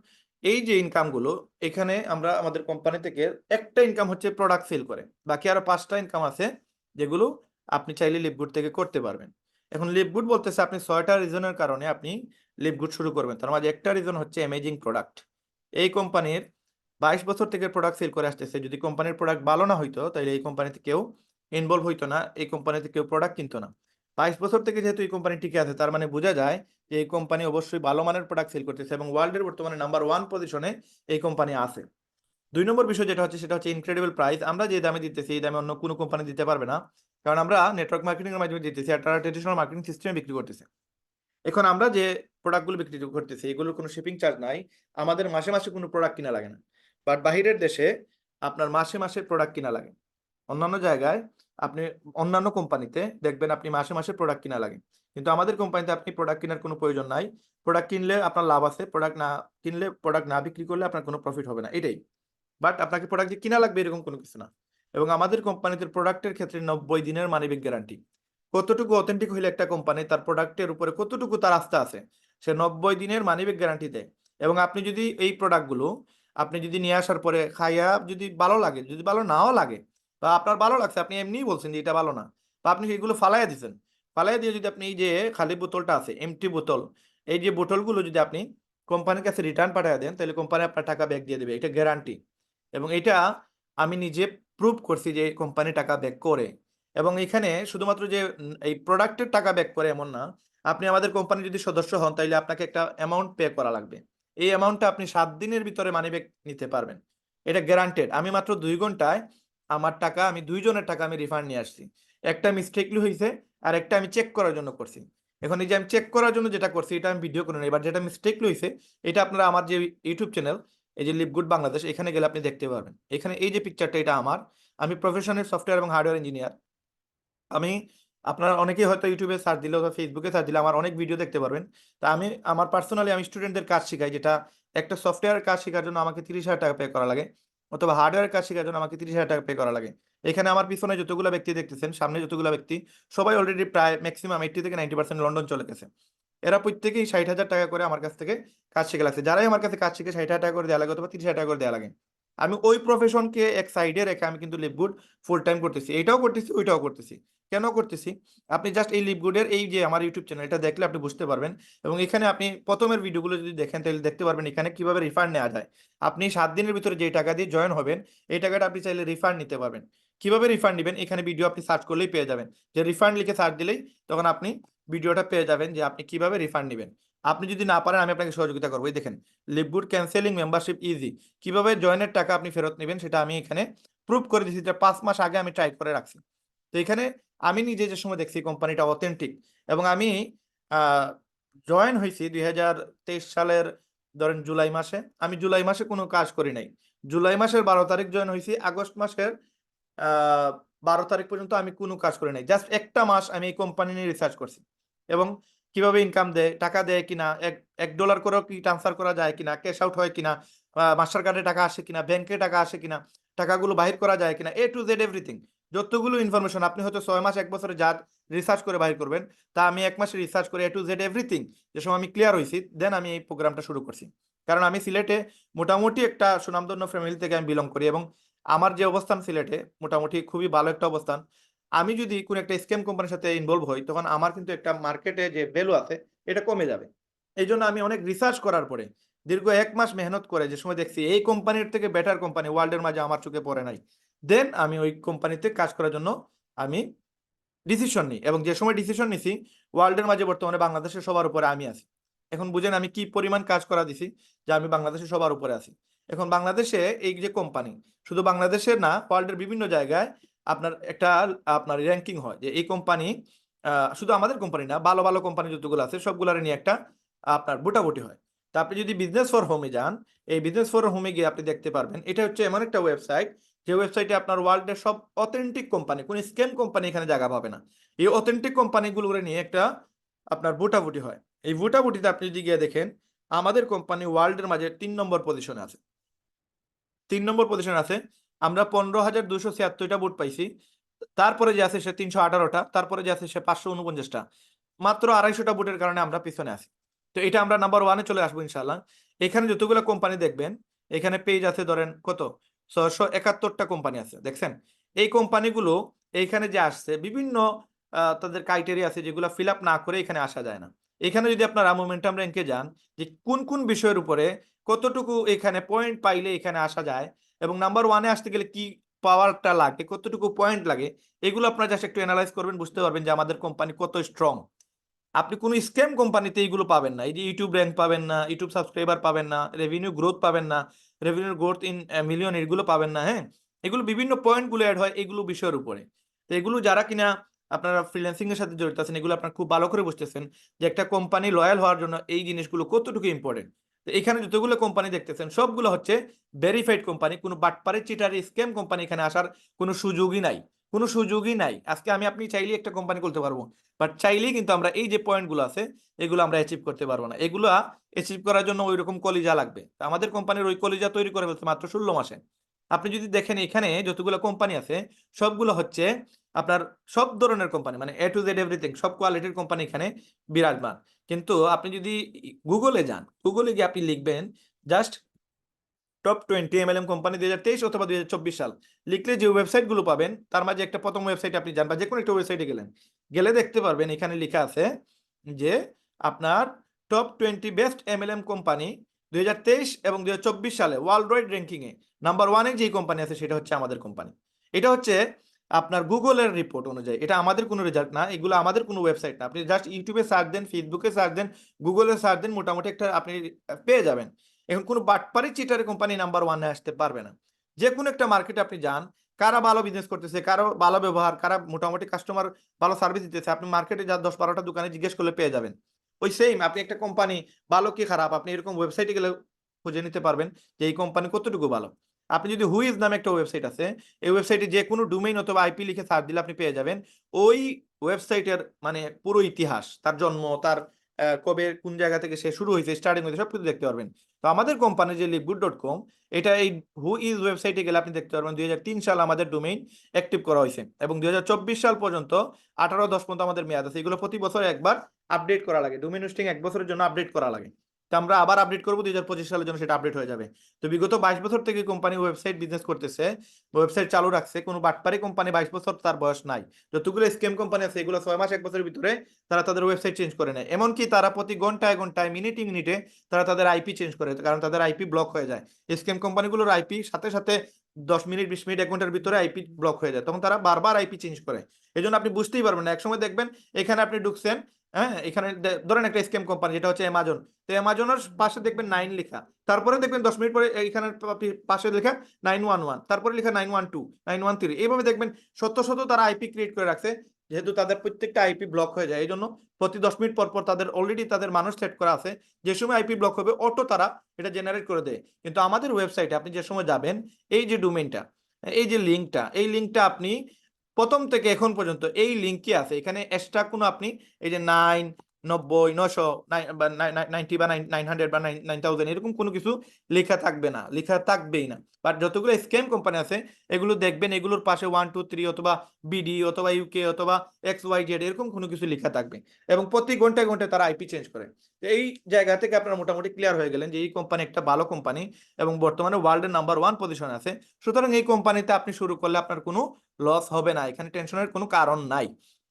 Speaker 1: এই যে ইনকামগুলো, এখানে আমরা আমাদের কোম্পানি থেকে একটা ইনকাম হচ্ছে প্রোডাক্ট সেল করে, বাকি আরো 5টা ইনকাম আছে যেগুলো আপনি চাইলে লিপগুড থেকে করতে পারবেন। এখন লিপগুড বলতেছে আপনি 6টা রিজনের কারণে আপনি লিপগুড শুরু করবেন। তার মাঝে একটা রিজন হচ্ছে অ্যামেজিং প্রোডাক্ট। এই কোম্পানির 22 বছর থেকে প্রোডাক্ট সেল করে আসতেছে। যদি কোম্পানির প্রোডাক্ট ভালো না হইতো তাহলে এই কোম্পানিতে কেউ ইনভলভ হইতো না, এই কোম্পানিতে কেউ প্রোডাক্ট কিনতো না। 22 বছর থেকে যেহেতু এই কোম্পানি টিকে আছে, তার মানে বোঝা যায় যে এই কোম্পানি অবশ্যই ভালো মানের প্রোডাক্ট সেল করতেছে, এবং ওয়ার্ল্ডের বর্তমানে নাম্বার 1 পজিশনে এই কোম্পানি আছে। 2 নম্বর বিষয় যেটা হচ্ছে সেটা হচ্ছে ইনক্রেডিবল প্রাইস। আমরা যে দামে দিতেছি এই দামে অন্য কোনো কোম্পানি দিতে পারবে না, কারণ আমরা নেটওয়ার্ক মার্কেটিং এর মাধ্যমে দিতেছি, আর তারা ট্রেডিশনাল মার্কেটিং সিস্টেমে বিক্রি করতেছে। এখন আমরা যে প্রোডাক্টগুলো বিক্রি করতেছি এগুলোর কোনো শিপিং চার্জ নাই, আমাদের মাসে মাসে কোনো প্রোডাক্ট কিনা লাগে না। বাট বাহিরের দেশে আপনার মাসে মাসে প্রোডাক্ট কিনা লাগে। অন্যান্য জায়গায় আপনি, অন্যান্য কোম্পানিতে দেখবেন আপনি মাসে মাসে প্রোডাক্ট কিনা লাগে, কিন্তু আমাদের কোম্পানিতে আপনি প্রোডাক্ট কেনার কোনো প্রয়োজন নাই। প্রোডাক্ট কিনলে আপনার লাভ আছে, প্রোডাক্ট না কিনলে, প্রোডাক্ট না বিক্রি করলে আপনার কোনো প্রফিট হবে না, এটাই। বাট আপনাকে প্রোডাক্ট যে কিনা লাগবে এরকম কোনো কিছু না। এবং আমাদের কোম্পানিতে প্রোডাক্টের ক্ষেত্রে 90 দিনের মানি ব্যাক গ্যারান্টি। কতটুকু অথেন্টিক হইলে একটা কোম্পানি তার প্রোডাক্টের উপরে কতটুকু তার আস্থা আছে, সে 90 দিনের মানি ব্যাক গ্যারান্টি দেয়। এবং আপনি যদি এই প্রোডাক্টগুলো আপনি যদি নিয়ে আসার পরে খাইয়া যদি ভালো লাগে, যদি ভালো নাও লাগে, বা আপনার ভালো লাগছে, আপনি এমনিই বলছেন যে এটা ভালো না, বা আপনি এগুলো ফালাইয়া দিচ্ছেন, ফালাইয়া দিয়ে যদি আপনি এই যে খালি বোতলটা আছে, এমটি বোতল, এই যে বোতলগুলো যদি আপনি কোম্পানির কাছে রিটার্ন পাঠিয়ে দেন, তাহলে কোম্পানি আপনার টাকা ব্যাক দিয়ে দেবে, এটা গ্যারান্টি। এবং এটা আমি নিজে প্রুভ করছি যে কোম্পানি টাকা ব্যাক করে। এবং এখানে শুধুমাত্র যে এই প্রোডাক্টের টাকা ব্যাক করে এমন না, আপনি আমাদের কোম্পানি যদি সদস্য হন তাহলে আপনাকে একটা অ্যামাউন্ট পে করা লাগবে। এই অ্যামাউন্টটা আপনি 7 দিনের ভিতরে মানি ব্যাক নিতে পারবেন, এটা গ্যারান্টেড। আমি মাত্র 2 ঘন্টায় আমার টাকা, আমি 2 জনের টাকা আমি রিফান্ড নিয়ে আসছি। একটা মিস্টেকলি হয়েছে, আর একটা আমি চেক করার জন্য করছি। এখন এই যে আমি চেক করার জন্য যেটা করছি এটা আমি ভিডিও করে নিই, এবার যেটা মিস্টেকলি হয়েছে এটা আপনারা আমার যে ইউটিউব চ্যানেল, এই যে লিপগুড বাংলাদেশ, এখানে গেলে আপনি দেখতে পারবেন। এখানে এই যে পিকচারটা, এটা আমার, আমি প্রফেশনাল সফটওয়্যার এবং হার্ডওয়্যার ইঞ্জিনিয়ার। আমি, আপনারা অনেকেই হয়তো ইউটিউবে সার্চ দিলে অথবা ফেসবুকে সার্চ দিলে আমার অনেক ভিডিও দেখতে পারবেন। তা আমি আমার পার্সোনালি আমি স্টুডেন্টদের কাজ শিখাই, যেটা একটা সফটওয়্যারের কাজ শেখার জন্য আমাকে 30,000 টাকা পে করা লাগে, অথবা হার্ডওয়্যারের কাজ শেখার জন্য আমাকে 30,000 টাকা পে করা লাগে। এখানে আমার পিছনে যতগুলো ব্যক্তি দেখতেছেন, সামনে যতগুলো ব্যক্তি, সবাই অলরেডি প্রায় ম্যাক্সিমাম 80 থেকে 90% লন্ডন চলে গেছে। এরা প্রত্যেকেই 60,000 টাকা করে আমার কাছ থেকে কাজ শিখে লাগছে। যারাই আমার কাছে কাজ শিখে 60,000 টাকা করে দেওয়া লাগে অথবা 30,000 টাকা করে দেওয়া লাগে। আমি ওই প্রফেশনকে এক সাইডে রেখে আমি কিন্তু লিভগুড ফুল টাইম করতেছি, এইটাও করতেছি ওইটাও করতেছি। কেন করতেছি, আপনি জাস্ট এই লিভগুডের এই যে আমার ইউটিউব চ্যানেল, এটা দেখলে আপনি বুঝতে পারবেন। এবং এখানে আপনি প্রথমের ভিডিওগুলো যদি দেখেন তাহলে দেখতে পারবেন এখানে কিভাবে রিফান্ড নেওয়া যায়। আপনি 7 দিনের ভিতরে যে টাকা দিয়ে জয়েন হবেন, এই টাকাটা আপনি চাইলে রিফান্ড নিতে পারবেন। কিভাবে রিফান্ড নেবেন এখানে ভিডিও আপনি সার্চ করলেই পেয়ে যাবেন, যে রিফান্ড লিখে সার্চ দিলেই তখন আপনি ভিডিওটা পেয়ে যাবেন যে আপনি কিভাবে রিফান্ড নেবেন। আপনি যদি না পারেন আমি আপনাকে সহযোগিতা করবো। এই দেখেন লিভগুড ক্যান্সেলিং মেম্বারশিপ ইজি, কিভাবে জয়েনের টাকা আপনি ফেরত নেবেন সেটা আমি এখানে প্রুভ করে দিচ্ছি, যে 5 মাস আগে আমি ট্রাই করে রাখছি। তো এখানে আমি নিজে যে সময় দেখছি কোম্পানিটা অথেন্টিক, এবং আমি জয়েন হয়েছি 2023 সালের ধরেন জুলাই মাসে। আমি জুলাই মাসে কোনো কাজ করি নাই, জুলাই মাসের 12 তারিখ জয়েন হয়েছি, আগস্ট মাসের 12 তারিখ পর্যন্ত আমি কোনো কাজ করি নাই। জাস্ট একটা মাস আমি এই কোম্পানি নিয়ে রিসার্চ করছি, এবং কিভাবে ইনকাম দেয়, টাকা দেয় কিনা, $1 করেও কি ট্রান্সফার করা যায় কিনা, ক্যাশ আউট হয় কিনা, মাস্টার কার্ডে টাকা আসে কিনা, ব্যাংকে টাকা আসে কিনা, টাকাগুলো বাহির করা যায় কিনা, A to Z এভরিথিং। যতগুলো ইনফরমেশন আপনি হয়তো 6 মাস 1 বছরে যা রিসার্চ করে বাহির করবেন, তা আমি 1 মাসে রিসার্চ করে A to Z এভরিথিং যে সময় আমি ক্লিয়ার হয়েছি, দেন আমি এই প্রোগ্রামটা শুরু করছি। কারণ আমি সিলেটে মোটামুটি একটা সুনামধন্য ফ্যামিলি থেকে আমি বিলং করি, এবং আমার যে অবস্থান সিলেটে মোটামুটি খুবই ভালো একটা অবস্থান। আমি যদি কোনো একটা স্ক্যাম কোম্পানির সাথে ইনভলভ হই তখন আমার কিন্তু একটা মার্কেটে যে ভ্যালু আছে এটা কমে যাবে। এই জন্য আমি অনেক রিসার্চ করার পরে দীর্ঘ 1 মাস মেহনত করে যে সময় দেখছি এই কোম্পানির থেকে বেটার কোম্পানি ওয়ার্ল্ডের মাঝে আমার চোখে পড়ে নাই, দেন আমি ওই কোম্পানিতে কাজ করার জন্য আমি ডিসিশন নিই। এবং যে সময় ডিসিশন নিছি ওয়ার্ল্ডের মাঝে বর্তমানে বাংলাদেশের সবার উপরে আমি আছি। এখন বুঝেন আমি কি পরিমাণ কাজ করা দিছি, যে আমি বাংলাদেশের সবার উপরে আছি। এখন বাংলাদেশে এই যে কোম্পানি, শুধু বাংলাদেশের না ওয়ার্ল্ডের বিভিন্ন জায়গায় আপনার একটা আপনার র্যাঙ্কিং হয়, যে এই কোম্পানি শুধু আমাদের কোম্পানি না, ভালো ভালো কোম্পানি যতগুলো আছে সবগুলোর নিয়ে একটা আপনার ভোটাভুটি হয়। তা আপনি যদি বিজনেস ফর হোমে যান, এই বিজনেস ফর হোমে গিয়ে আপনি দেখতে পারবেন এটা হচ্ছে এমন একটা ওয়েবসাইট যে ওয়েবসাইটে আপনার ওয়ার্ল্ডের সব অথেন্টিক কোম্পানি, কোনো স্ক্যাম কোম্পানি এখানে জায়গা পাবে না। এই অথেন্টিক কোম্পানিগুলো নিয়ে একটা আপনার ভোটাভুটি হয়। এই ভোটাভুটিতে আপনি যদি গিয়ে দেখেন আমাদের কোম্পানি ওয়ার্ল্ডের মাঝে 3 নম্বর পজিশনে আছে, 3 নম্বর পজিশনে আছে। আমরা 15,276টা ভোট পাইছি। তারপরে যে আছে সে 318টা, তারপরে যে আছে সে 549টা। মাত্র 250টা ভোটের কারণে আমরা পিছনে আছি। তো এটা আমরা নাম্বার 1 এ চলে আসবো ইনশাআল্লাহ। এখানে যতগুলো কোম্পানি দেখবেন, এখানে পেজ আছে ধরেন কত 671টা কোম্পানি আছে, দেখছেন? এই কোম্পানিগুলো এইখানে যে আসছে বিভিন্ন তাদের ক্রাইটেরিয়া আছে যেগুলো ফিল আপ না করে এখানে আসা যায় না। এখানে যদি আপনারা মোমেন্টাম র‍্যাংকে যান যে কোন কোন বিষয়ের উপরে কতটুকু এখানে পয়েন্ট পাইলে এখানে আসা যায়, এবং নাম্বার 1 এ আসতে গেলে কি পাওয়ারটা লাগে, কতটুকু পয়েন্ট লাগে, এগুলো আপনারা জাস্ট একটু এনালাইজ করবেন, বুঝতে পারবেন যে আমাদের কোম্পানি কত স্ট্রং। আপনি কোনো স্ক্যাম কোম্পানিতে এইগুলো পাবেন না। এই যে ইউটিউব র্যাঙ্ক পাবেন না, ইউটিউব সাবস্ক্রাইবার পাবেন না, রেভিনিউ গ্রোথ পাবেন না, রেভিনিউ গ্রোথ ইন মিলিয়ন এগুলো পাবেন না। হ্যাঁ, এগুলো বিভিন্ন পয়েন্টগুলো অ্যাড হয় এগুলো বিষয়ের উপরে। তো এগুলো যারা কিনা আপনারা ফ্রিল্যান্সিং এর সাথে জড়িত আছেন, এগুলো আপনারা খুব ভালো করে বুঝতেছেন যে একটা কোম্পানি লয়াল হওয়ার জন্য এই জিনিসগুলো কতটুকু ইম্পর্টেন্ট। তো এখানে যতগুলো কোম্পানি দেখতেছেন সবগুলো হচ্ছে ভেরিফাইড কোম্পানি, কোনো বাটপারি চিটারি স্ক্যাম কোম্পানি এখানে আসার কোনো সুযোগই নাই, কোনো সুযোগই নাই। আজকে আমি আপনি চাইলেই একটা কোম্পানি খুলতে পারবো, বাট চাইলেই কিন্তু আমরা এই যে পয়েন্টগুলো আছে এগুলো আমরা অ্যাচিভ করতে পারবো না। এগুলো অ্যাচিভ করার জন্য ওই রকম কলিজা লাগবে। তো আমাদের কোম্পানির ওই কলিজা তৈরি করে ফেলছে মাত্র 16 মাসে। আপনি যদি দেখেন এখানে যতগুলো কোম্পানি আছে সবগুলো হচ্ছে আপনার সব ধরনের কোম্পানি, মানে A to Z এভরিথিং, সব কোয়ালিটির কোম্পানি এখানে বিরাজমান। কিন্তু আপনি যদি গুগলে যান, গুগলে গিয়ে আপনি লিখবেন জাস্ট টপ 20 MLM কোম্পানি 2023 অথবা 2024 সাল লিখলে যে ওয়েবসাইট গুলো পাবেন তার মাঝে একটা প্রথম ওয়েবসাইট আপনি যান, বা যে কোনো একটা ওয়েবসাইটে গেলে দেখতে পারবেন এখানে লেখা আছে যে আপনার টপ 20 বেস্ট MLM কোম্পানি 2023 এবং 2024 সালে ওয়ার্ল্ড ওয়াইড র্যাঙ্কিং এ নাম্বার 1 এ যে কোম্পানি আছে সেটা হচ্ছে আমাদের কোম্পানি। এটা হচ্ছে আপনার গুগলের রিপোর্ট অনুযায়ী, এটা আমাদের কোনো রেজাল্ট না, এগুলো আমাদের কোনো ওয়েবসাইট না। আপনি জাস্ট ইউটিউবে সার্চ দেন, ফেসবুকে সার্চ দেন, গুগলে সার্চ দেন, মোটামুটি একটা আপনি পেয়ে যাবেন। এখন কোনো বাটপারি চিটারি কোম্পানি নাম্বার 1 এ আসতে পারবে না। যে কোনো একটা মার্কেটে আপনি যান, কারা ভালো বিজনেস করতেছে, কারো ভালো ব্যবহার, কারা মোটামুটি কাস্টমার ভালো সার্ভিস দিতেছে, আপনি মার্কেটে যা 10-12টা দোকানে জিজ্ঞেস করলে পেয়ে যাবেন। ওই সেম আপনি একটা কোম্পানি ভালো কি খারাপ আপনি এরকম ওয়েবসাইটে গেলে খুঁজে নিতে পারবেন যে এই কোম্পানি কতটুকু ভালো। আপনি যদি হুইজ নামে একটা ওয়েবসাইট আছে, এই ওয়েবসাইটে যে কোনো ডোমেইন অথবা আইপি লিখে সার্চ দিলে আপনি পেয়ে যাবেন ওই ওয়েবসাইটের মানে পুরো ইতিহাস, তার জন্ম, তার কবে কোন জায়গা থেকে সে শুরু হয়েছে, স্টার্টিং হয়েছে, সবকিছু দেখতে পারবেন। তো আমাদের কোম্পানি যে livegood.com, এটা এই হু ইজ ওয়েবসাইটে গেলে আপনি দেখতে পারবেন 2003 সাল আমাদের ডোমেইন অ্যাক্টিভ করা হয়েছে, এবং 2024 সাল পর্যন্ত 18/10 পর্যন্ত আমাদের মেয়াদ আছে। এগুলো প্রতি বছর একবার আপডেট করা লাগে, ডোমেইন হোস্টিং 1 বছরের জন্য আপডেট করা লাগে। তো তো আমরা আবার আপডেট করবো 2025 সালের জন্য, সেটা আপডেট হয়ে যাবে। তো বিগত 22 বছর থেকে কোম্পানি ওয়েবসাইট বিজনেস করতেছে, ওয়েবসাইট চালু রাখছে, কোনো বাটপারি কোম্পানি 22 বছর তার বয়স নাই। যতগুলো স্ক্যাম কোম্পানি আছে এগুলো 6 মাস 1 বছরের ভিতরে তারা তাদের ওয়েবসাইট চেঞ্জ করে নেয়। এমনকি তারা প্রতি ঘন্টায় ঘন্টায় মিনিটে মিনিটে তারা তাদের আইপি চেঞ্জ করে, কারণ তাদের আইপি ব্লক হয়ে যায়। স্ক্যাম কোম্পানিগুলোর আইপি সাথে সাথে 10 মিনিট 20 মিনিট 1 ঘন্টার ভিতরে আইপি ব্লক হয়ে যায়, তখন তারা বারবার আইপি চেঞ্জ করে। এই জন্য আপনি বুঝতেই পারবেন না। একসময় দেখবেন এখানে আপনি ঢুকছেন, হ্যাঁ, এখানে ধরেন একটা স্ক্যাম কোম্পানি যেটা হচ্ছে অ্যামাজন, তো অ্যামাজনের পাশে দেখবেন 9 লেখা, তারপরে দেখবেন 10 মিনিট পরে এখানে পাশে লেখা 911, তারপরে লেখা 912, 913, এইভাবে দেখবেন শত শত তারা আইপি ক্রিয়েট করে রাখছে। যেহেতু তাদের প্রত্যেকটা আইপি ব্লক হয়ে যায়, এই জন্য প্রতি 10 মিনিট পর পর তাদের অলরেডি তাদের মানুষ সেট করা আছে, যে সময় আইপি ব্লক হবে অটো তারা এটা জেনারেট করে দেয়। কিন্তু আমাদের ওয়েবসাইটে আপনি যে সময় যাবেন, এই যে ডোমেইনটা, এই যে লিঙ্কটা, এই লিঙ্কটা আপনি প্রথম থেকে এখন পর্যন্ত এই লিঙ্কই আছে, এখানে এক্সট্রা কোনো আপনি এই যে 9, 90, 900 বা 90 বা 900 বা 9000 এরকম কোনো কিছু লেখা থাকবে না, লেখা থাকবেই না। বাট যতগুলো স্ক্যাম কোম্পানি আছে এগুলো দেখবেন এগুলোর পাশে 1 2 3 অথবা বিডি অথবা ইউকে অথবা XYZ এরকম কোনো কিছু লেখা থাকবে, এবং প্রতি ঘন্টায় ঘন্টায় তারা আইপি চেঞ্জ করে। এই জায়গা থেকে আপনারা মোটামুটি ক্লিয়ার হয়ে গেলেন যে এই কোম্পানি একটা ভালো কোম্পানি এবং বর্তমানে ওয়ার্ল্ডের নাম্বার 1 পজিশনে আছে। সুতরাং এই কোম্পানিতে আপনি শুরু করলে আপনার কোনো লস হবে না, এখানে টেনশনের কোনো কারণ নাই।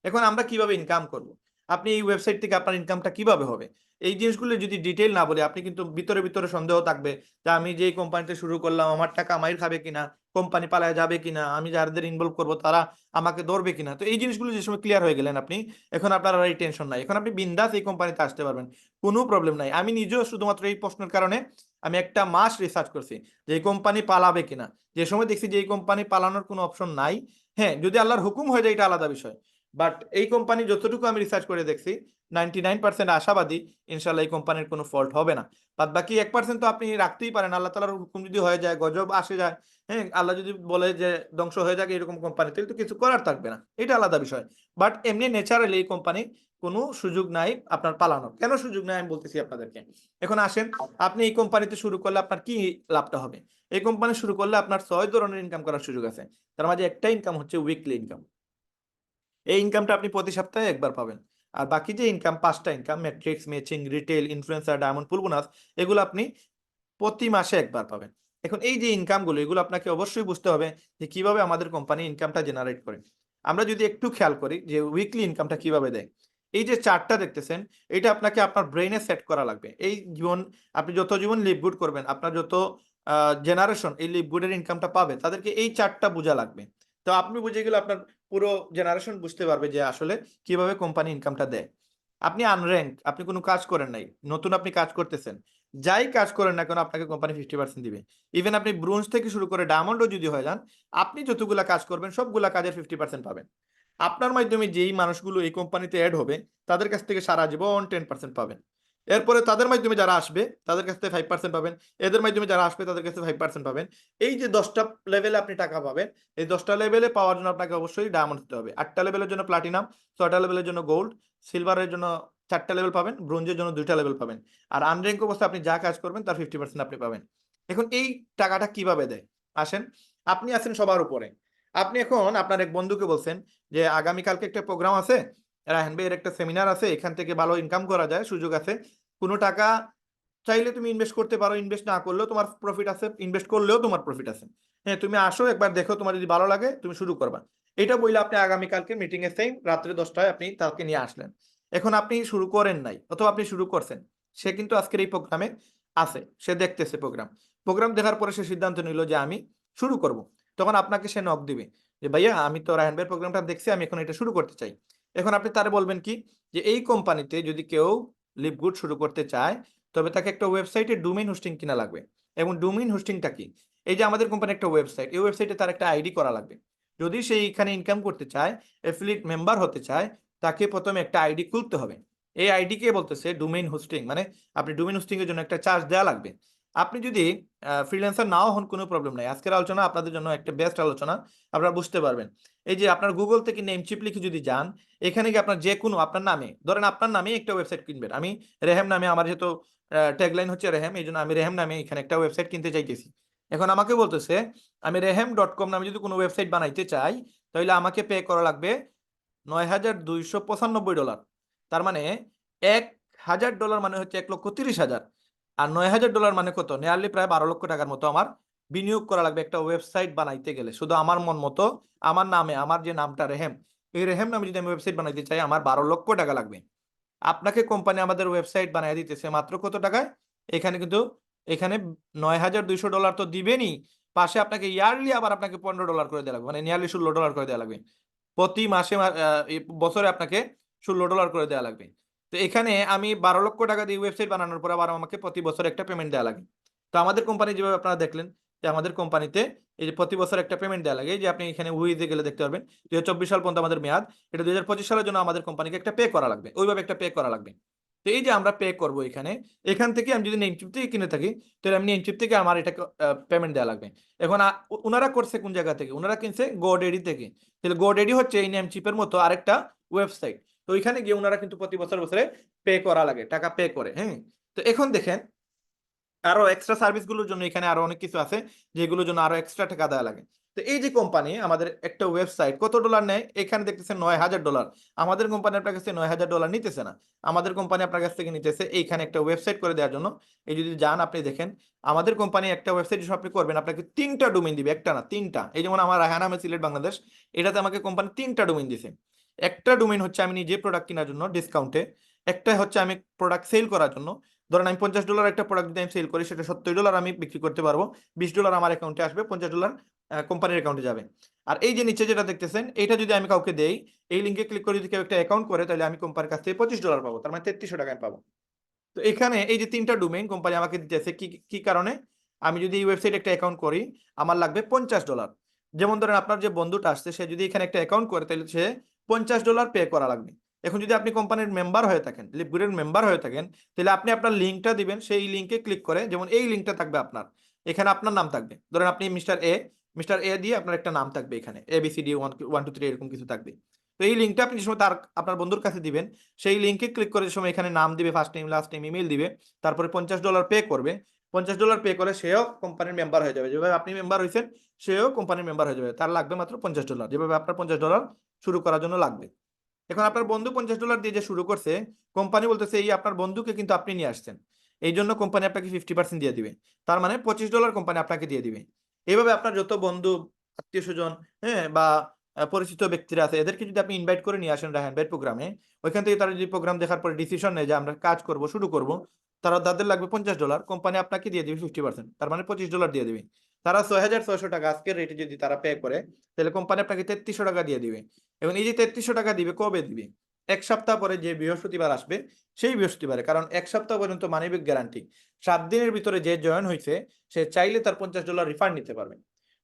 Speaker 1: এখন আমরা কিভাবে ইনকাম করব, আপনি এই ওয়েবসাইট থেকে আপনার ইনকামটা কিভাবে হবে, এই জিনিসগুলো যদি ডিটেইল না বলে, আপনি কিন্তু ভিতরে ভিতরে সন্দেহ থাকবে যে আমি যে কোম্পানিতে শুরু করলাম আমার টাকা মাইর খাবে কিনা, কোম্পানি পালায় যাবে কিনা, আমি যাদের ইনভলভ করবো তারা আমাকে ধরবে কিনা। তো এই জিনিসগুলো যে সময় ক্লিয়ার হয়ে গেলেন আপনি, এখন আপনার আর এই টেনশন নাই, এখন আপনি বিন্দাস এই কোম্পানিতে আসতে পারবেন, কোনো প্রবলেম নাই। আমি নিজেও শুধুমাত্র এই প্রশ্নের কারণে আমি 1 মাস রিসার্চ করছি যে এই কোম্পানি পালাবে কিনা। যে সময় দেখছি যে এই কোম্পানি পালানোর কোনো অপশন নাই, হ্যাঁ যদি আল্লাহর হুকুম হয়ে যায় এটা আলাদা বিষয়, বাট এই কোম্পানি যতটুকু আমি রিসার্চ করে দেখছি 99% আশাবাদী ইনশাল্লাহ এই কোম্পানির কোনো ফল্ট হবে না। বাদ বাকি 1% তো আপনি রাখতেই পারেন, আল্লাহ তাআলার হুকুম যদি হয়ে যায়, গজব আসে যায়, হ্যাঁ আল্লাহ যদি বলে যে ধ্বংস হয়ে যাবে এরকম কোম্পানি, তাহলে তো কিছু করার থাকবে না, এটা আলাদা বিষয়। বাট এমনি ন্যাচারালি এই কোম্পানি কোনো সুযোগ নাই আপনার পালানোর। কেন সুযোগ নাই আমি বলতেছি আপনাদেরকে। এখন আসেন, আপনি এই কোম্পানিতে শুরু করলে আপনার কি লাভটা হবে। এই কোম্পানি শুরু করলে আপনার 6 ধরনের ইনকাম করার সুযোগ আছে, তার মাঝে একটা ইনকাম হচ্ছে উইকলি ইনকাম। এই ইনকামটা আপনি প্রতি সপ্তাহে একবার পাবেন। আর বাকি যে ইনকাম 5টা income, matrix, matching, retail, influencer, diamond, pool bonus, এগুলো আপনি প্রতি মাসে একবার পাবেন। এখন এই যে ইনকামগুলো এগুলো আপনাকে অবশ্যই বুঝতে হবে যে কিভাবে আমাদের কোম্পানি ইনকামটা জেনারেট করে। আমরা যদি একটু খেয়াল করি যে উইকলি ইনকামটা কিভাবে দেয়, এই যে চার্টটা দেখতেছেন, এটা আপনাকে আপনার ব্রেইনে সেট করা লাগবে। এই জীবন, আপনি যত জীবন লিভগুড করবেন, আপনার যত জেনারেশন এই লিভগুডের ইনকামটা পাবে, তাদেরকে এই চার্টটা বোঝা লাগবে। তো আপনি বুঝে গেলে আপনার পুরো জেনারেশন বুঝতে পারবে যে আসলে কিভাবে কোম্পানি ইনকামটা দেয়। আপনি আনর্যাঙ্ক, আপনি কোনো কাজ করেন নাই, নতুন আপনি কাজ করতেছেন, যাই কাজ করেন না কেন আপনাকে কোম্পানি 50% দিবে। ইভেন আপনি ব্রোঞ্জ থেকে শুরু করে ডায়মন্ডও যদি হয়ে যান, আপনি যতগুলা কাজ করবেন সবগুলা কাজের 50% পাবেন। আপনার মাধ্যমে যেই মানুষগুলো এই কোম্পানিতে অ্যাড হবে তাদের কাছ থেকে সারা জীবন 10% পাবেন। এরপরে তাদের মাধ্যমে যারা আসবে তাদের কাছ থেকে 5% পাবেন, এদের মাধ্যমে যারা আসবে তাদের কাছে 5% পাবেন। এই যে 10টা লেভেলে আপনি টাকা পাবেন, এই 10টা লেভেলে পাওয়ার জন্য আপনাকে অবশ্যই ডায়মন্ড হতে হবে। 8টা লেভেলের জন্য প্লাটিনাম, 6টা লেভেলের জন্য গোল্ড, সিলভারের জন্য 4টা লেভেল পাবেন, ব্রোঞ্জের জন্য 2টা লেভেল পাবেন। আর আনর্যাঙ্ক অবস্থায় আপনি যা কাজ করবেন তার 50% আপনি পাবেন। এখন এই টাকাটা কিভাবে দেয়, আসেন, আপনি আছেন সবার উপরে। আপনি এখন আপনার এক বন্ধুকে বলছেন যে আগামীকালকে একটা প্রোগ্রাম আছে, রায়হান ভাইয়ের একটা সেমিনার আছে, এখান থেকে ভালো ইনকাম করা যায়, সুযোগ আছে, কোনো টাকা চাইলে তুমি ইনভেস্ট করতে পারো, ইনভেস্ট না করলেও তোমার প্রফিট আছে, ইনভেস্ট করলেও তোমার প্রফিট আছে, হ্যাঁ তুমি আসো একবার দেখো, তোমার যদি ভালো লাগে তুমি শুরু করবা। এটা বললে আপনি আগামীকালকে মিটিং এর টাইম রাত্রে 10টায় আপনি তাকে নিয়ে আসলেন। এখন আপনি শুরু করেন নাই অথবা আপনি শুরু করছেন, সে কিন্তু আজকের এই প্রোগ্রামে আছে, সে দেখতেছে প্রোগ্রাম, প্রোগ্রাম দেখার পরে সে সিদ্ধান্ত নিল যে আমি শুরু করব। তখন আপনাকে সে নক দিবে যে ভাইয়া আমি তো রায়হান ভাইয়ের প্রোগ্রামটা দেখছি, আমি এখন এটা শুরু করতে চাই। এখন আপনি তারে বলবেন কি যে এই কোম্পানিতে যদি কেউ লিভগুড শুরু করতে চায় তবে তাকে একটা ওয়েবসাইটে ডোমেইন হোস্টিং কিনা লাগবে। এবং ডোমেইন হোস্টিংটা কি, এই যে আমাদের কোম্পানি একটা ওয়েবসাইট, এই ওয়েবসাইটে তার একটা আইডি করা লাগবে। যদি সে এইখানে ইনকাম করতে চায়, অ্যাফিলিয়েট মেম্বার হতে চায়, তাকে প্রথমে একটা আইডি খুলতে হবে। এই আইডি কে বলতেছে ডোমেইন হোস্টিং, মানে আপনি ডোমেইন হোস্টিং এর জন্য একটা চার্জ দেওয়া লাগবে। আপনি যদি ফ্রিল্যান্সার নাও হন কোনো প্রবলেম নাই, আজকের আলোচনা আপনাদের জন্য একটা বেস্ট আলোচনা, আপনারা বুঝতে পারবেন। এই যে আপনার গুগল থেকে নেমচিপ লিখে যদি যান, এখানে গিয়ে আপনার যে কোনো আপনার নামে, ধরেন আপনার নামে একটা ওয়েবসাইট কিনবেন, আমি রেহেম নামে, আমার যেহেতু ট্যাগলাইন হচ্ছে রেহেম, এই জন্য আমি রেহেম নামে এখানে একটা ওয়েবসাইট কিনতে চাইতেছি। এখন আমাকে বলতেছে আমি রেহেম.com নামে যদি কোনো ওয়েবসাইট বানাইতে চাই, তাহলে আমাকে পে করা লাগবে $9,295। তার মানে $1,000 মানে হচ্ছে $1,30,000। আর $9,000 মানে কত, নিয়ারলি প্রায় 12 লক্ষ টাকার মতো আমার বিনিয়োগ করা লাগবে একটা ওয়েবসাইট বানাইতে গেলে। শুধু আমার মন মতো আমার নামে, আমার যে নামটা রেহেম, এই রেহেম নামে যদি আমি ওয়েবসাইট বানাইতে চাই আমার 12 লক্ষ টাকা লাগবে। আপনাকে কোম্পানি আমাদের ওয়েবসাইট বানিয়ে দিতেছে মাত্র কত টাকায়? এখানে কিন্তু এখানে $9,200 তো দিবেনই, পাশে আপনাকে ইয়ারলি আবার আপনাকে $15 করে দেওয়া লাগবে, মানে নিয়ারলি $16 করে দেওয়া লাগবে। প্রতি মাসে বছরে আপনাকে $16 করে দেওয়া লাগবে। তো এখানে আমি 12 লক্ষ টাকা দিয়ে ওয়েবসাইট বানানোর পর আবার আমাকে প্রতি বছর একটা পেমেন্ট দেওয়া লাগে। তো আমাদের কোম্পানি যেভাবে আপনারা দেখলেন যে আমাদের কোম্পানিতে এই যে প্রতি বছর একটা পেমেন্ট দেওয়া লাগে, এই যে আপনি এখানে উইথে গেলে দেখতে পারবেন 2024 সাল পর্যন্ত আমাদের মেয়াদ, এটা 2025 সালের জন্য আমাদের কোম্পানিকে একটা পে করা লাগবে, ওইভাবে একটা পে করা লাগবে। তো এই যে আমরা পে করব এখান থেকে আমি যদি নেমচিপ থেকে কিনে থাকি তাহলে আমি নেমচিপ থেকে আমার এটাকে পেমেন্ট দেওয়া লাগবে। এখন ওনারা করছে কোন জায়গা থেকে, ওনারা কিনছে গোডেডি থেকে। তাহলে গোডেডি হচ্ছে এই নেমচিপের মতো আরেকটা ওয়েবসাইট। তো ওইখানে গিয়ে ওনারা কিন্তু প্রতি বছর বছরে পে করা লাগে, টাকা পে করে। হ্যাঁ, তো এখন দেখেন আরো এক্সট্রা সার্ভিস গুলোর জন্য এখানে আরো অনেক কিছু আছে যেগুলোর জন্য আরো এক্সট্রা টাকা দেওয়া লাগে। তো এই যে কোম্পানি আমাদের একটা ওয়েবসাইট কত ডলার নেয়, এখানে দেখতেছেন $9,000। আমাদের কোম্পানি আপনার কাছে $9,000 নিতেছে না, আমাদের কোম্পানি আপনার কাছ থেকে নিতেছে এইখানে একটা ওয়েবসাইট করে দেওয়ার জন্য। এই যদি যান আপনি দেখেন আমাদের কোম্পানি একটা ওয়েবসাইট যখন আপনি করবেন আপনাকে 3টা ডোমেইন দিবে, একটা না 3টা। এই যেমন আমার রায়হান আহমেদ সিলেট বাংলাদেশ, এটাতে আমাকে কোম্পানি 3টা ডোমেইন দিছে। একটা ডোমেইন হচ্ছে আমি নিজে প্রোডাক্ট কেনার জন্য ডিসকাউন্টে, একটা হচ্ছে আমি প্রোডাক্ট সেল করার জন্য। ধরেন আমি $50 একটা প্রোডাক্ট যদি আমি সেল করি সেটা $70 আমি বিক্রি করতে পারবো, $20 আমার অ্যাকাউন্টে আসবে, $50 কোম্পানির অ্যাকাউন্টে যাবে। আর এই যে নিচে যেটা দেখতেছেন এটা যদি আমি কাউকে দেই, এই লিঙ্কে ক্লিক করে যদি কেউ একটা অ্যাকাউন্ট করে তাহলে আমি কোম্পানির কাছ থেকে $25 পাবো, তার মানে $3,300 আমি পাবো। তো এখানে এই যে 3টা ডোমেইন কোম্পানি আমাকে দিতেছে কি কি কারণে, আমি যদি এই ওয়েবসাইটে একটা অ্যাকাউন্ট করি আমার লাগবে $50। যেমন ধরেন আপনার যে বন্ধুটা আসছে সে যদি এখানে একটা অ্যাকাউন্ট করে তাহলে সে $50 পে করা লাগবে। এখন যদি আপনি কোম্পানির মেম্বার হয়ে থাকেন, লিপগুডের মেম্বার হয়ে থাকেন, তাহলে আপনি আপনার লিঙ্কটা দিবেন, সেই লিঙ্কে ক্লিক করে, যেমন এই লিঙ্কটা থাকবে আপনার, এখানে আপনার নাম থাকবে, ধরেন আপনি মিস্টার এ দিয়ে আপনার একটা নাম থাকবে, এখানে ABCD 1 2 3 এরকম কিছু থাকবে। তো এই লিঙ্কটা আপনি যে সময় আপনার বন্ধুর কাছে দিবেন, সেই লিঙ্কে ক্লিক করে যে সময় এখানে নাম দিবে, first name last name email দিবে, তারপরে $50 পে করবে। $50 পে করে সেও কোম্পানির মেম্বার হয়ে যাবে, যেভাবে আপনি মেম্বার হয়েছেন সেও কোম্পানির মেম্বার হয়ে যাবে, তার লাগবে মাত্র $50, যেভাবে আপনার $50 শুরু করার জন্য লাগবে। এখন আপনার বন্ধু $50 দিয়ে যে শুরু করছে, কোম্পানি বলতেছে এই আপনার বন্ধুকে কিন্তু আপনি নিয়ে আসছেন, এই জন্য কোম্পানি আপনাকে 50% দিয়ে দিবে, তার মানে $25 কোম্পানি আপনাকে দিয়ে দিবে। এইভাবে আপনার যত বন্ধু, আত্মীয় স্বজন, হ্যাঁ, বা পরিচিত ব্যক্তিরা আছে এদেরকে যদি আপনি ইনভাইট করে নিয়ে আসেন রায়হান ভাইয়ের প্রোগ্রামে, ওইখান থেকে তারা যদি প্রোগ্রাম দেখার পরে ডিসিশন নেয় যে আমরা কাজ করব, শুরু করব, তাদের লাগবে $50, কোম্পানি আপনাকে দিয়ে দিবে 50%, তার মানে $25 দিয়ে দিবে। তারা 6,600 টাকা আজকের রেটে যদি তারা পে করে তাহলে কোম্পানি আপনাকে 3,300 টাকা দিয়ে দিবে। এবং এই যে 3,300 টাকা দিবে কবে দিবে, 1 সপ্তাহ পরে যে বৃহস্পতিবার আসবে সেই বৃহস্পতিবারে, কারণ 1 সপ্তাহ পর্যন্ত মানিব্যাগ গ্যারান্টি, 7 দিনের ভিতরে যে জয়েন হয়েছে সে চাইলে তার $50 রিফান্ড নিতে পারবে।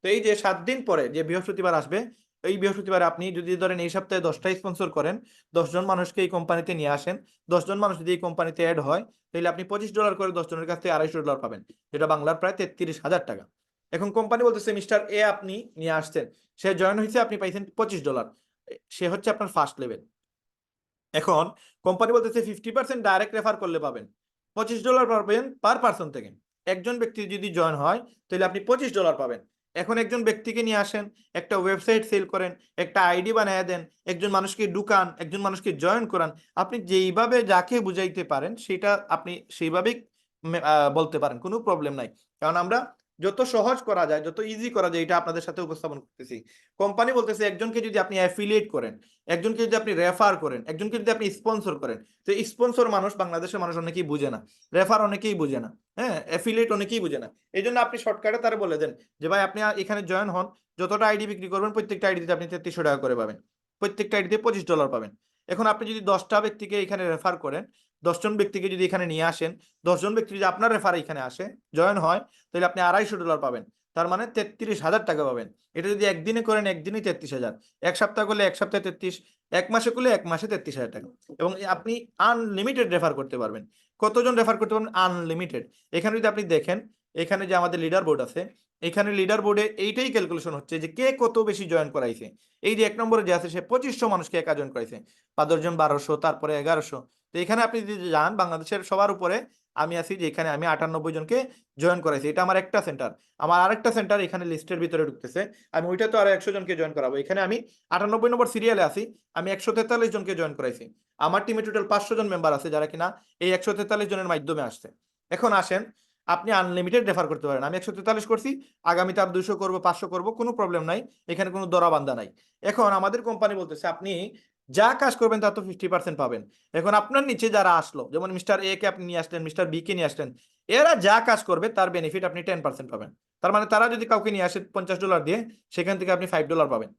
Speaker 1: তো এই যে 7 দিন পরে যে বৃহস্পতিবার আসবে, এই বৃহস্পতিবারে আপনি যদি ধরেন এই সপ্তাহে 10টা স্পন্সর করেন, 10 জন মানুষকে এই কোম্পানিতে নিয়ে আসেন, 10 জন মানুষ যদি এই কোম্পানিতে অ্যাড হয় তাহলে আপনি $25 করে 10 জনের কাছ থেকে $250 পাবেন, যেটা বাংলার প্রায় 33,000 টাকা। এখন কোম্পানি বলতেছে মিস্টার এ আপনি নিয়ে আসছেন, সে জয়েন হয়েছে, আপনি পাইছেন $25, সে হচ্ছে আপনার ফার্স্ট লেভেল। এখন কোম্পানি বলতেছে 50% ডাইরেক্ট রেফার করলে পাবেন, $25 পাবেন পার পার্সন থেকে। একজন ব্যক্তি যদি জয়েন হয় তাহলে আপনি $25 পাবেন। এখন একজন ব্যক্তিকে নিয়ে আসেন, একটা ওয়েবসাইট সেল করেন, একটা আইডি বানিয়ে দেন, একজন মানুষকে ঢুকান, একজন মানুষকে জয়েন করান, আপনি যেইভাবে যাকে বুঝাইতে পারেন সেটা আপনি সেইভাবেই বলতে পারেন, কোনো প্রবলেম নাই। কারণ আমরা যত সহজ করা যায়, যত ইজি করা যায় এটা আপনাদের সাথে উপস্থাপন করতেছি। কোম্পানি বলতেছে একজনকে যদি আপনি অ্যাফিলিয়েট করেন, একজনকে যদি আপনি রেফার করেন, একজনকে যদি আপনি স্পন্সর করেন, তো স্পন্সর মানুষ বাংলাদেশের মানুষ অনেকেই বুঝে না, রেফার অনেকেই বুঝে না, হ্যাঁ, অ্যাফিলিয়েট অনেকেই বুঝে না। এই জন্য আপনি শর্টকাটে তারা বলে দেন যে ভাই আপনি এখানে জয়েন হন, যতটা আইডি বিক্রি করবেন প্রত্যেকটা আইডিতে আপনি 3300 টাকা করে পাবেন, প্রত্যেকটা আইডিতে $25 পাবেন। এখন আপনি যদি 10টা ব্যক্তিকে এখানে রেফার করেন, 10 জন ব্যক্তিকে যদি এখানে নিয়ে আসেন, 10 জন ব্যক্তি যদি আপনার রেফারে এখানে আসে, জয়েন হয়, তাহলে আপনি $250 পাবেন, তার মানে 33,000 টাকা পাবেন। এটা যদি একদিনে করেন একদিনই 33,000, 1 সপ্তাহ করলে 1 সপ্তাহে 33, 1 মাসে করলে 1 মাসে 33,000 টাকা। এবং আপনি আনলিমিটেড রেফার করতে পারবেন। কতজন রেফার করতে পারবেন? আনলিমিটেড। এখানে যদি আপনি দেখেন, এখানে যে আমাদের লিডার বোর্ড আছে, এখানে লিডার বোর্ডে এইটাই ক্যালকুলেশন হচ্ছে যে কে কত বেশি জয়েন করাইছে। এই যে 1 নম্বরে যে আছে সে 2500 মানুষকে একা জয়েন করাইছে, 5 জন 1200, তারপরে 1100। তো এখানে আপনি যদি যান বাংলাদেশের সবার উপরে আমি আছি, যে এখানে আমি 98 জনকে জয়েন করাইছি, এটা আমার একটা সেন্টার। আমার আরেকটা সেন্টার এখানে লিস্টের ভিতরে ঢুকতেছে, আমি ওইটা তো আরো 100 জনকে জয়েন করাবো। এখানে আমি 98 নম্বর সিরিয়ালে আছি, আমি 143 জনকে জয়েন করাইছি। আমার টিমে টোটাল 500 জন মেম্বার আছে যারা কিনা এই 143 জনের মাধ্যমে আসছে। এখন আসেন, আপনি আনলিমিটেড রেফার করতে পারেন। আমি 143 করছি, আগামীতে আর 200 করবো, 500 করবো, কোনো প্রবলেম নাই, এখানে কোনো দরাবান্ধা নাই। এখন আমাদের কোম্পানি বলতেছে আপনি যা কাজ করবেন তার তো 50% পাবেন। এখন আপনার নিচে যারা আসলো, যেমন মিস্টার এ কে আপনি নিয়ে আসলেন, মিস্টার বি কে নিয়ে আসলেন, এরা যা কাজ করবে তার বেনিফিট আপনি 10% পাবেন। তার মানে তারা যদি কাউকে নিয়ে আসে $50 দিয়ে, সেখান থেকে আপনি $5 পাবেন।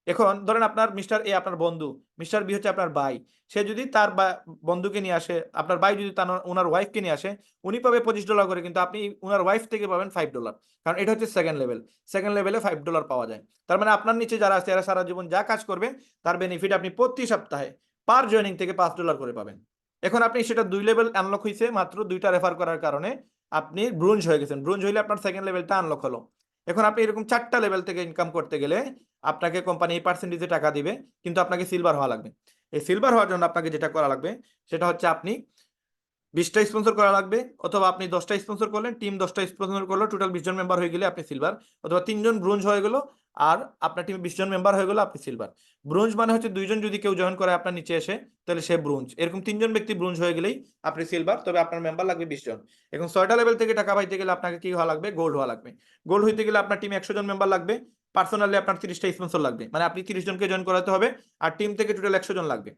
Speaker 1: এখন ধরেন আপনার মিস্টার এ আপনার বন্ধু, মিস্টার বি হচ্ছে আপনার ভাই, সে যদি তার বন্ধুকে নিয়ে আসে, আপনার ভাই যদি তার ওনার ওয়াইফকে নিয়ে আসে, উনি পাবে $25 করে, কিন্তু আপনি ওনার ওয়াইফ থেকে পাবেন $5, কারণ এটা হচ্ছে সেকেন্ড লেভেল। সেকেন্ড লেভেলে $5 পাওয়া যায়। তার মানে আপনার নিচে যারা আছে এরা সারা জীবন যা কাজ করবে তার বেনিফিট আপনি প্রতি সপ্তাহে পার জয়েনিং থেকে $5 করে পাবেন। এখন আপনি সেটা 2 লেভেল আনলক হয়েছে মাত্র 2টা রেফার করার কারণে, আপনি ব্রোঞ্জ হয়ে গেছেন। ব্রোঞ্জ হইলে আপনার সেকেন্ড লেভেলটা আনলক হলো। এখন আপনি এরকম 4টা লেভেল থেকে ইনকাম করতে গেলে আপনাকে কোম্পানি এই পার্সেন্টেজে টাকা দিবে, কিন্তু আপনাকে সিলভার হওয়া লাগবে। এই সিলভার হওয়ার জন্য আপনাকে যেটা করা লাগবে সেটা হচ্ছে আপনি 20টা স্পন্সর করা লাগবে, অথবা আপনি 10টা স্পন্সর করলেন, টিম 10টা স্পন্সর করলো, টোটাল 20 জন মেম্বার হয়ে গেলে আপনি সিলভার, অথবা 3 জন ব্রোঞ্জ হয়ে গেল, আর আপনার টিমে 20 জন মেম্বার হয়ে গেল, আপনি সিলভার। ব্রোঞ্জ মানে হচ্ছে 2 জন যদি কেউ জয়েন করে আপনার নিচে এসে, তাহলে সে ব্রোঞ্জ। এরকম 3 জন ব্যক্তি ব্রোঞ্জ হয়ে গেলেই আপনি সিলভার, তবে আপনার মেম্বার লাগবে 20 জন। এখন 6টা লেভেল থেকে টাকা পাইতে গেলে আপনাকে কি হওয়া লাগবে? গোল্ড হওয়া লাগবে। গোল্ড হইতে গেলে আপনার টিমে 100 জন মেম্বার লাগবে, পার্সোনালি আপনার 30টা স্পন্সর লাগবে, মানে আপনি 30 জনকে জয়েন করাতে হবে, আর টিম থেকে টোটাল 100 জন লাগবে।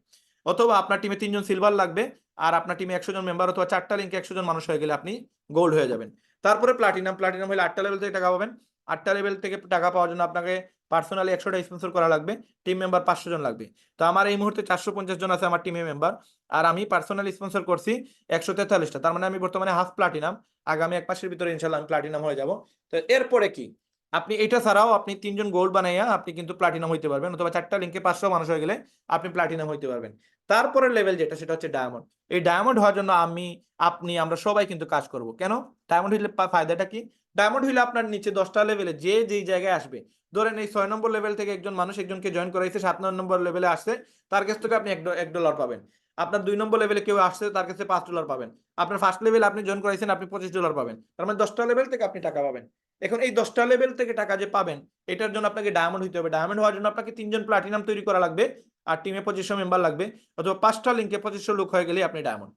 Speaker 1: অথবা আপনার টিমে 3 জন সিলভার লাগবে, আর আপনার টিমে 100 জন মেম্বার অথবা 4টা লিঙ্কে 100 জন মানুষ হয়ে গেলে আপনি গোল্ড হয়ে যাবেন। তারপরে প্লাটিনাম। প্লাটিনাম হলে 8টা লেভেল থেকে টাকা পাবেন। 8টা লেভেল থেকে টাকা পাওয়ার জন্য আপনাকে পার্সোনালি 100টা স্পন্সর করা লাগবে, টিম মেম্বার 500 জন লাগবে। তো আমার এই মুহূর্তে 450 জন আছে আমার টিমে মেম্বার, আর আমি পার্সোনালি স্পন্সর করছি 143টা। তার মানে আমি বর্তমানে হাফ প্লাটিনাম। আগামী 1 মাসের ভিতরে ইনশাল্লাহ আমি প্লাটিনাম হয়ে যাব। তো এরপরে কি, আপনি এটা ছাড়াও আপনি 3 জন গোল্ড বানাইয়া আপনি কিন্তু প্লাটিনাম হইতে পারবেন, অথবা 4টা লিঙ্কে 500 মানুষ হয়ে গেলে আপনি প্লাটিনাম হইতে পারবেন। তারপরের লেভেল যেটা, সেটা হচ্ছে ডায়মন্ড। এই ডায়মন্ড হওয়ার জন্য আমি, আপনি, আমরা সবাই কিন্তু কাজ করব। কেন? ডায়মন্ড হইলে ফায়দাটা কি? ডায়মন্ড হইলে আপনার নিচে 10টা লেভেলে যে যেই জায়গায় আসবে, ধরেন এই 6 নম্বর লেভেল থেকে একজন মানুষ একজনকে জয়েন করাইছে, 7 নম্বর লেভেলে আসছে, তার কাছ থেকে আপনি $1 পাবেন। আপনার 2 নম্বর লেভেলে কেউ আসছে, তার কাছে $5 পাবেন। আপনার ফার্স্ট লেভেলে আপনি জয়েন করাইছেন, আপনি $25 পাবেন। তার মানে 10টা লেভেল থেকে আপনি টাকা পাবেন। এখন এই 10টা লেভেল থেকে টাকা যে পাবেন, এটার জন্য আপনাকে ডায়মন্ড হইতে হবে। ডায়মন্ড হওয়ার জন্য আপনাকে 3 জন প্লাটিনাম তৈরি করা লাগবে, আর টিমে 2500 মেম্বার লাগবে, অথবা 5টা লিঙ্কে 2500 লোক হয়ে গেলে আপনি ডায়মন্ড।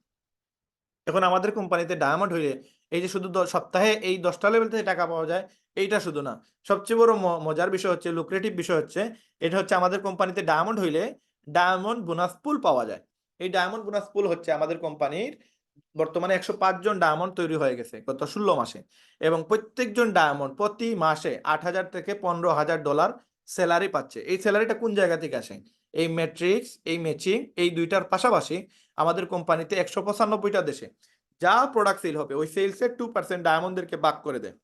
Speaker 1: এখন আমাদের কোম্পানিতে ডায়মন্ড হইলে এই যে শুধু সপ্তাহে এই 10টা লেভেল থেকে টাকা পাওয়া যায়, এইটা শুধু না, সবচেয়ে বড় মজার বিষয় হচ্ছে, লুক্রেটিভ বিষয় হচ্ছে, এটা হচ্ছে আমাদের কোম্পানিতে ডায়মন্ড হইলে ডায়মন্ড বোনাস পুল পাওয়া যায়। এই ডায়মন্ড বোনাস পুল হচ্ছে আমাদের কোম্পানির বর্তমানে 105 জন ডায়মন্ড তৈরি হয়ে গেছে গত 16 মাসে, এবং প্রত্যেকজন ডায়মন্ড প্রতি মাসে 8,000 থেকে $15,000 স্যালারি পাচ্ছে। এই স্যালারিটা কোন জায়গা থেকে আসে? এই ম্যাট্রিক্স, এই ম্যাচিং, এই দুইটার পাশাপাশি আমাদের কোম্পানিতে 195টা দেশে যা প্রোডাক্ট সেল হবে, ওই সেলসের 2% ডায়মন্ডদেরকে ভাগ করে দেয়।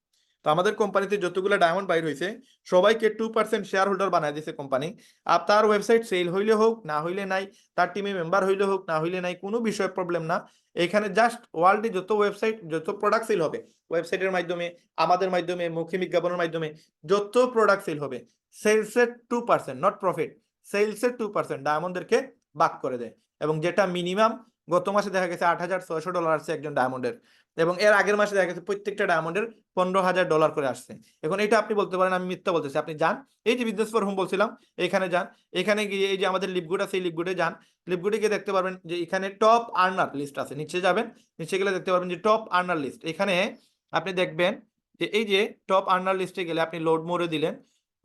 Speaker 1: তো আমাদের কোম্পানিতে যতগুলো ডায়মন্ড বাইর হয়েছে, সবাইকে 2% শেয়ার হোল্ডার বানায় দিয়েছে কোম্পানি। আর তার ওয়েবসাইট সেল হইলে হোক, না হইলে নাই, তার টিমে মেম্বার হইলে হোক, না হইলে নাই, কোনো বিষয়ে প্রবলেম না। এখানে জাস্ট ওয়ার্ল্ডে যত ওয়েবসাইট, যত প্রোডাক্ট সেল হবে, ওয়েবসাইটের মাধ্যমে, আমাদের মাধ্যমে, মৌখিক বিজ্ঞাপনের মাধ্যমে যত প্রোডাক্ট সেল হবে, সেলসের 2%, নট প্রফিট, সেলসের 2% ডায়মন্ডদেরকে ভাগ করে দেয়। এবং যেটা মিনিমাম, গত মাসে দেখা গেছে $8,600 আসছে একজন ডায়মন্ডের, এবং এর আগের মাসে দেখা গেছে প্রত্যেকটা ডায়মন্ডের $15,000 করে আসছে। এখন এটা আপনি বলতে পারেন আমি মিথ্যা বলতেছি, আপনি যান, এই যে বিজনেস ফর হোম বলছিলাম, এখানে যান, এখানে গিয়ে এই যে আমাদের লিপগুড আছে, এই লিপগুডে যান, লিপগুডে গিয়ে দেখতে পারবেন যে এখানে টপ আর্নার লিস্ট আছে। নিচে যাবেন, নিচে গেলে দেখতে পারবেন যে টপ আর্নার লিস্ট। এখানে আপনি দেখবেন যে এই যে টপ আর্নার লিস্টে গেলে আপনি লোড মোরে দিলেন,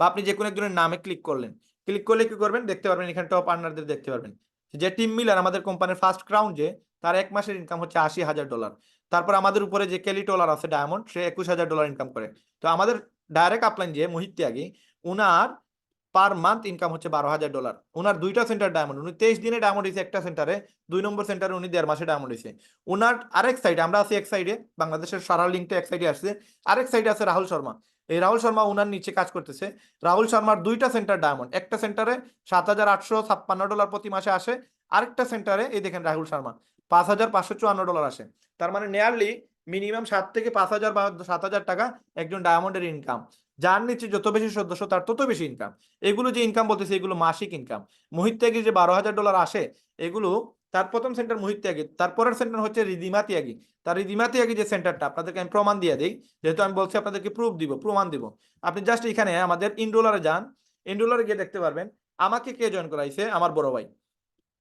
Speaker 1: বা আপনি যে কোনো একজনের নামে ক্লিক করলেন, ক্লিক করলে কি করবেন, দেখতে পারবেন এখানে টপ আর্নারদের দেখতে পারবেন। যে টিম মিলার আমাদের কোম্পানির ফার্স্ট ক্রাউন, যে তার 1 মাসের ইনকাম হচ্ছে $80,000। তারপর আমাদের উপরে যে কেলি টলার আছে ডায়মন্ড, সে $21,000 ইনকাম করে। তো আমাদের ডাইরেক্ট আপলাইন যে মোহিত ত্যাগী, উনার পার মান্থ ইনকাম হচ্ছে $12,000। উনার 2টা সেন্টার ডায়মন্ড, উনি 23 দিনে ডায়মন্ড হয়েছে একটা সেন্টারে, 2 নম্বর সেন্টারে উনি 1.5 মাসে ডায়মন্ড হয়েছে। উনার আরেক সাইডে, আমরা আছি এক সাইডে, বাংলাদেশের সারা লিঙ্কটা এক সাইডে আসছে, আরেক সাইডে আছে রাহুল শর্মা। এই রাহুল শর্মা উনার নিচে কাজ করতেছে। রাহুল শর্মার 2টা সেন্টার ডায়মন্ড, একটা সেন্টারে $7,856 প্রতি মাসে আসে, আরেকটা সেন্টারে এই দেখেন রাহুল শর্মা $5,554 আসে। তার মানে নিয়ারলি মিনিমাম 7 থেকে 5,000 বা 7,000 টাকা একজন ডায়মন্ডের ইনকাম। যার নিচে যত বেশি সদস্য তার তত বেশি ইনকাম। এগুলো যে ইনকাম বলতেছে, এগুলো মাসিক ইনকাম। মোহিত ত্যাগী যে $12,000 আসে, এগুলো তার প্রথম সেন্টার মোহিত ত্যাগী, তারপরের সেন্টার হচ্ছে রিদিমা ত্যাগী। তার রিদিমা ত্যাগী যে সেন্টারটা, আপনাদেরকে আমি প্রমাণ দিয়ে দিই, যেহেতু আমি বলছি আপনাদেরকে প্রুফ দিব, প্রমাণ দিব। আপনি জাস্ট এখানে আমাদের ইনরোলারে যান, ইনরোলারে গিয়ে দেখতে পারবেন আমাকে কে জয়েন করাইছে, আমার বড় ভাই।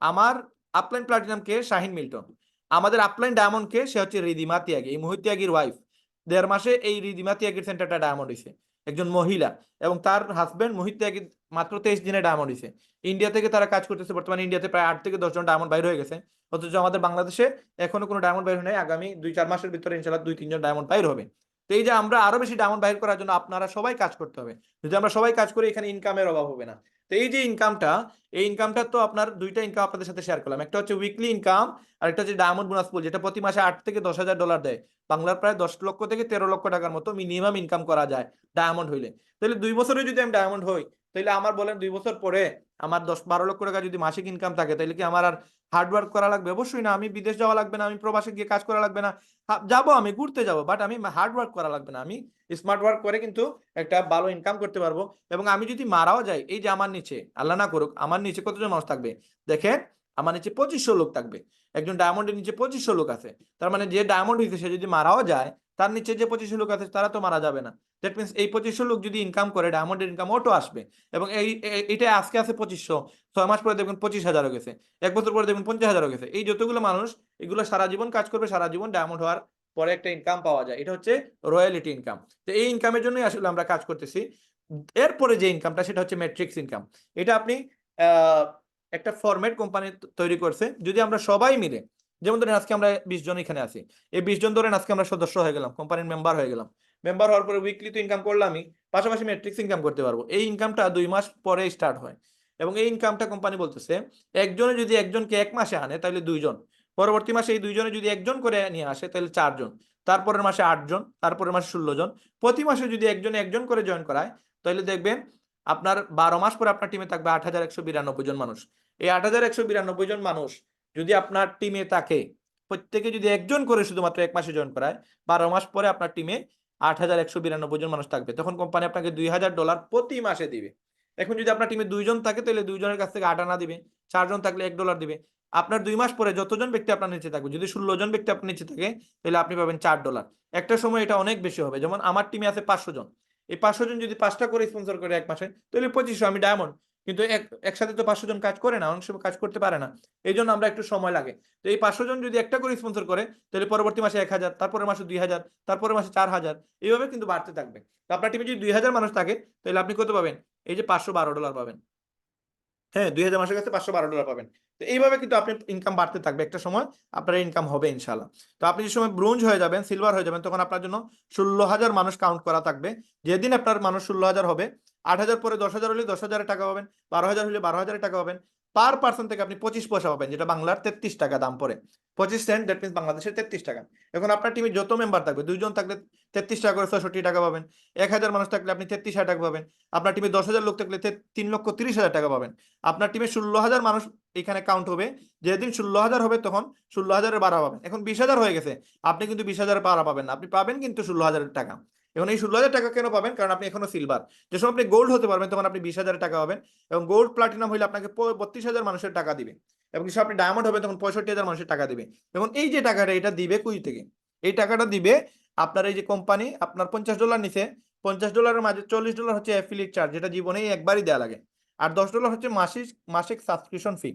Speaker 1: আমার আপলাইন প্লাটিনাম কে শাহিন মিল্টন। আমাদের আপলাইন ডায়মন্ড কে, সে হচ্ছে রিদিমা ত্যাগী, এই মোহিত ত্যাগীর ওয়াইফ। 1.5 মাসে এই রিদিমা ত্যাগীর সেন্টারটা ডায়মন্ড হয়েছে, একজন মহিলা, এবং তার হাজবেন্ড মোহিত ত্যাগী মাত্র 23 দিনে ডায়মন্ড হয়েছে। ইন্ডিয়া থেকে তারা কাজ করতেছে, বর্তমানে ইন্ডিয়াতে প্রায় 8 থেকে 10 জন ডায়মন্ড বাইর হয়ে গেছে। অথচ আমাদের বাংলাদেশে এখনো কোনো ডায়মন্ড বাইর হয় নাই। আগামী 2-4 মাসের ভিতরে ইনশাল্লাহ 2-3 জন ডায়মন্ড বাইর হবে। তো এই যে আমরা আরো বেশি ডায়মন্ড বাইর করার জন্য আপনারা সবাই কাজ করতে হবে। যদি আমরা সবাই কাজ করি, এখানে ইনকামের অভাব হবে না। তো এই যে ইনকামটা, এই ইনকামটা তো আপনার দুইটা ইনকাম আপনাদের সাথে শেয়ার করলাম, একটা হচ্ছে উইকলি ইনকাম, আর একটা হচ্ছে ডায়মন্ড বোনাস পুল, যেটা প্রতি মাসে 8 থেকে 10,000 ডলার দেয়। বাংলার প্রায় 10 লক্ষ থেকে 13 লক্ষ টাকার মতো মিনিমাম ইনকাম করা যায় ডায়মন্ড হইলে। তাহলে 2 বছরে যদি আমি ডায়মন্ড হই, তাহলে আমার বলেন 2 বছর পরে আমার 10-12 লক্ষ টাকা যদি মাসিক ইনকাম থাকে, তাহলে কি আমার আর হার্ড ওয়ার্ক করা লাগবে? অবশ্যই না। আমি বিদেশ যাওয়া লাগবে না, আমি প্রবাসে গিয়ে কাজ করা লাগবে না। যাবো, আমি ঘুরতে যাবো, বাট আমি হার্ড ওয়ার্ক করা লাগবে না। আমি স্মার্ট ওয়ার্ক করে কিন্তু একটা ভালো ইনকাম করতে পারবো। এবং আমি যদি মারাও যাই, এই যে আমার নিচে, আল্লাহ না করুক, আমার নিচে কতজন মানুষ থাকবে দেখেন, আমার নিচে 2500 লোক থাকবে। একজন ডায়মন্ডের নিচে 2500 লোক আছে। তার মানে যে ডায়মন্ড হইছে সে যদি মারাও যায়, তার নিচে যে 2500 লোক আছে তারা তো মারা যাবে না। দ্যাট মিনস এই 2500 লোক যদি ইনকাম করে, ডায়মন্ডের ইনকাম অটো আসবে। এবং এটা আজকে আছে 2500, 6 মাস পরে দেখবেন 25,000 হয়ে গেছে, 1 বছর পরে দেখবেন 50,000 হয়ে গেছে। এই যতগুলো মানুষ, এগুলো সারা জীবন কাজ করবে, সারা জীবন ডায়মন্ড হওয়ার পরে একটা ইনকাম পাওয়া যায়। এটা হচ্ছে রয়্যালিটি ইনকাম। তো এই ইনকামের জন্যই আসলে আমরা কাজ করতেছি। এরপরে যে ইনকামটা, সেটা হচ্ছে ম্যাট্রিক্স ইনকাম। এটা আপনি আহ, একটা ফরম্যাট কোম্পানি তৈরি করছে। যদি আমরা সবাই মিলে, যেমন ধরেন আজকে আমরা 20 জন এখানে আছি, এই 20 জন ধরেন আজকে আমরা সদস্য হয়ে গেলাম, কোম্পানির মেম্বার হয়ে গেলাম। মেম্বার হওয়ার পরে উইকলি তো ইনকাম করলামই, পাশাপাশি ম্যাট্রিক্স ইনকাম করতে পারবো। এই ইনকামটা 2 মাস পরে স্টার্ট হয়। এবং এই ইনকামটা কোম্পানি বলতেছে, একজনে যদি একজনকে 1 মাসে আনে, তাহলে 2 জন, পরবর্তী মাসে এই 2 জনে যদি একজন করে নিয়ে আসে, তাহলে 4 জন, তারপরের মাসে 8 জন, তারপরের মাসে 16 জন, প্রতি মাসে যদি একজন একজন করে জয়েন করায়, তাহলে দেখবেন আপনার 12 মাস পরে আপনার টিমে থাকবে 8,192 জন মানুষ। এই 8,192 জন মানুষ যদি আপনার টিমে থাকে, প্রত্যেকে যদি একজন করে শুধুমাত্র 1 মাসে জয়েন করায়, 12 মাস পরে আপনার টিমে 8,192 জন মানুষ থাকবে। তখন কোম্পানি আপনাকে $2,000 প্রতি মাসে দিবে। এখন যদি আপনার টিমে 2 জন থাকে, তাহলে 2 জনের কাছ থেকে 8 আনা দিবে। 4 জন থাকলে $1 দিবে। আপনার 2 মাস পরে যতজন ব্যক্তি আপনার নিচে থাকবে, যদি 16 জন ব্যক্তি আপনার নিচে থাকে, তাহলে আপনি পাবেন $4। একটা সময় এটা অনেক বেশি হবে। যেমন আমার টিমে আছে 500 জন, এই 500 জন যদি 5টা করে স্পন্সর করে 1 মাসে, তাহলে 2500, আমি ডায়মন্ড। কিন্তু একসাথে তো 500 জন কাজ করে না, অনেক সময় কাজ করতে পারে না, এই জন্য আমরা একটু সময় লাগে। তো এই 500 জন যদি একটা করে স্পন্সর করে, তাহলে পরবর্তী মাসে 1,000, তারপরের মাসে 2,000, তারপরের মাসে 4,000, এইভাবে কিন্তু বাড়তে থাকবে। তো আপনার টিমে যদি 2,000 মানুষ থাকে, তাহলে আপনি কত পাবেন? এই যে $512 পাবেন। হ্যাঁ, 2,000 মাসের কাছে $512 পাবেন। তো এইভাবে কিন্তু আপনি ইনকাম বাড়তে থাকবে, একটা সময় আপনার ইনকাম হবে ইনশাল্লাহ। তো আপনি যে সময় ব্রোঞ্জ হয়ে যাবেন, সিলভার হয়ে যাবেন, তখন আপনার জন্য 16,000 মানুষ কাউন্ট করা থাকবে। যেদিন আপনার মানুষ 16,000 হবে, 8,000 পরে 10,000 হলে 10,000 টাকা পাবেন, 12,000 হলে 12,000 টাকা পাবেন। পার পার্সন থেকে আপনি 25 পয়সা পাবেন, যেটা বাংলার 33 টাকা দাম পড়ে। 25 সেন্ট, দ্যাট মিনস বাংলাদেশের 33 টাকা। এখন আপনার টিমে যত মেম্বার থাকবে, 2 জন থাকলে 33 টাকা করে 66 টাকা পাবেন। 1,000 মানুষ থাকলে আপনি 33,000 টাকা পাবেন। আপনার টিমে 10,000 লোক থাকলে 3,30,000 টাকা পাবেন। আপনার টিমে 16,000 মানুষ এখানে কাউন্ট হবে। যেদিন 16,000 হবে, তখন 16,000-এর 12 পাবেন। এখন 20,000 হয়ে গেছে, আপনি কিন্তু 20,000-এর 12 পাবেন না, আপনি পাবেন কিন্তু 16,000 টাকা। এখন এই 16,000 টাকা কেন পাবেন? কারণ আপনি এখনো সিলভার। যে সময় আপনি গোল্ড হতে পারবেন, তখন আপনি 20,000 টাকা পাবেন। এবং গোল্ড প্লাটিনাম হইলে আপনাকে 32,000 মানুষের টাকা দিবে। এবং যখন আপনি ডায়মন্ড হবে, তখন 65,000 মানুষের টাকা দিবে। এবং এই যে টাকাটা, এটা দিবে কই থেকে? এই টাকাটা দিবে আপনার এই যে কোম্পানি আপনার $50 নিছে, $50 মাঝে $40 হচ্ছে অ্যাফিলিয়েট চার্জ, যেটা জীবনেই একবারই দেওয়া লাগে। আর $10 হচ্ছে মাসিক মাসিক সাবস্ক্রিপশন ফি।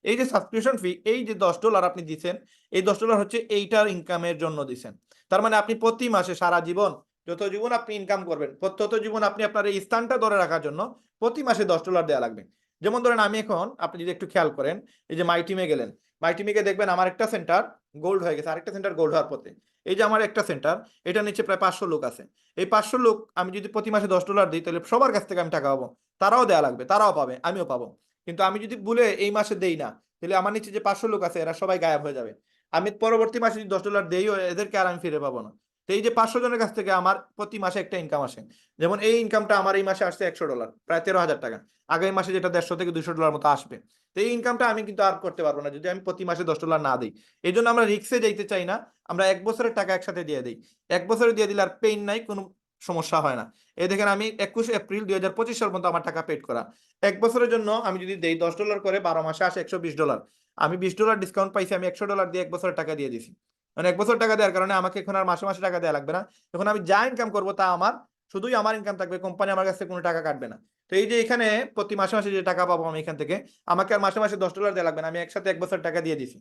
Speaker 1: এই যে সাবস্ক্রিপশন ফি, এই যে $10 আপনি দিচ্ছেন, এই $10 হচ্ছে এইটার ইনকামের জন্য দিচ্ছেন। তার মানে আপনি প্রতি মাসে সারা জীবন, যত জীবন আপনি ইনকাম করবেন, তত জীবন আপনি আপনার এই স্থানটা ধরে রাখার জন্য প্রতি মাসে $10 দেওয়া লাগবে। যেমন ধরেন আমি এখন, আপনি যদি একটু খেয়াল করেন, এই যে মাই টিমে গেলেন, মাই টিমে গিয়ে দেখবেন আমার একটা সেন্টার গোল্ড হয়ে গেছে, আরেকটা সেন্টার গোল্ড হওয়ার পথে। এই যে আমার একটা সেন্টার, এটা নিচে প্রায় 500 লোক আছে। এই 500 লোক আমি যদি প্রতি মাসে $10 দিই, তাহলে সবার কাছ থেকে আমি টাকা পাবো। তারাও দেয়া লাগবে, তারাও পাবে, আমিও পাবো। কিন্তু আমি যদি ভুলে এই মাসে দেই না, তাহলে আমার নিচে যে 500 লোক আছে, এরা সবাই গায়েব হয়ে যাবে। আমি পরবর্তী মাসে যদি $10 দেইও, এদেরকে আর আমি ফিরে পাবো না। তো এই যে 500 জনের কাছ থেকে আমার প্রতি মাসে একটা ইনকাম আসে। যেমন এই ইনকামটা আমার এই মাসে আসছে $100, প্রায় 13,000 টাকা। আগামী মাসে যেটা 150 থেকে $200 মতো আসবে। তো এই ইনকামটা আমি কিন্তু আর করতে পারবো না যদি আমি প্রতি মাসে $10 না দিই। এই জন্য আমরা রিক্সে যেতে চাই না, আমরা 1 বছরের টাকা একসাথে দিয়ে দিই। 1 বছরে দিয়ে দিলে আর পেইন নাই, কোনো সমস্যা হয় না। এই দেখেন, আমি 21 এপ্রিল 2025 সাল পর্যন্ত আমার টাকা পেড করা। 1 বছরের জন্য আমি যদি দেই $10 করে, 12 মাসে আসে $120। আমি $20 ডিসকাউন্ট পাইছি, আমি $100 দিয়ে 1 বছরের টাকা দিয়ে দিছি। মানে 1 বছর টাকা দেওয়ার কারণে আমাকে এখন আর মাসে মাসে টাকা দেওয়া লাগবে না। এখন আমি যা ইনকাম করবো তা আমার, শুধুই আমার ইনকাম থাকবে, কোম্পানি আমার কাছ থেকে কোনো টাকা কাটবে না। তো এই যে এখানে প্রতি মাসে মাসে যে টাকা পাবো আমি এখান থেকে, আমাকে আর মাসে মাসে $10 দেওয়া লাগবে না, আমি একসাথে 1 বছর টাকা দিয়ে দিছি।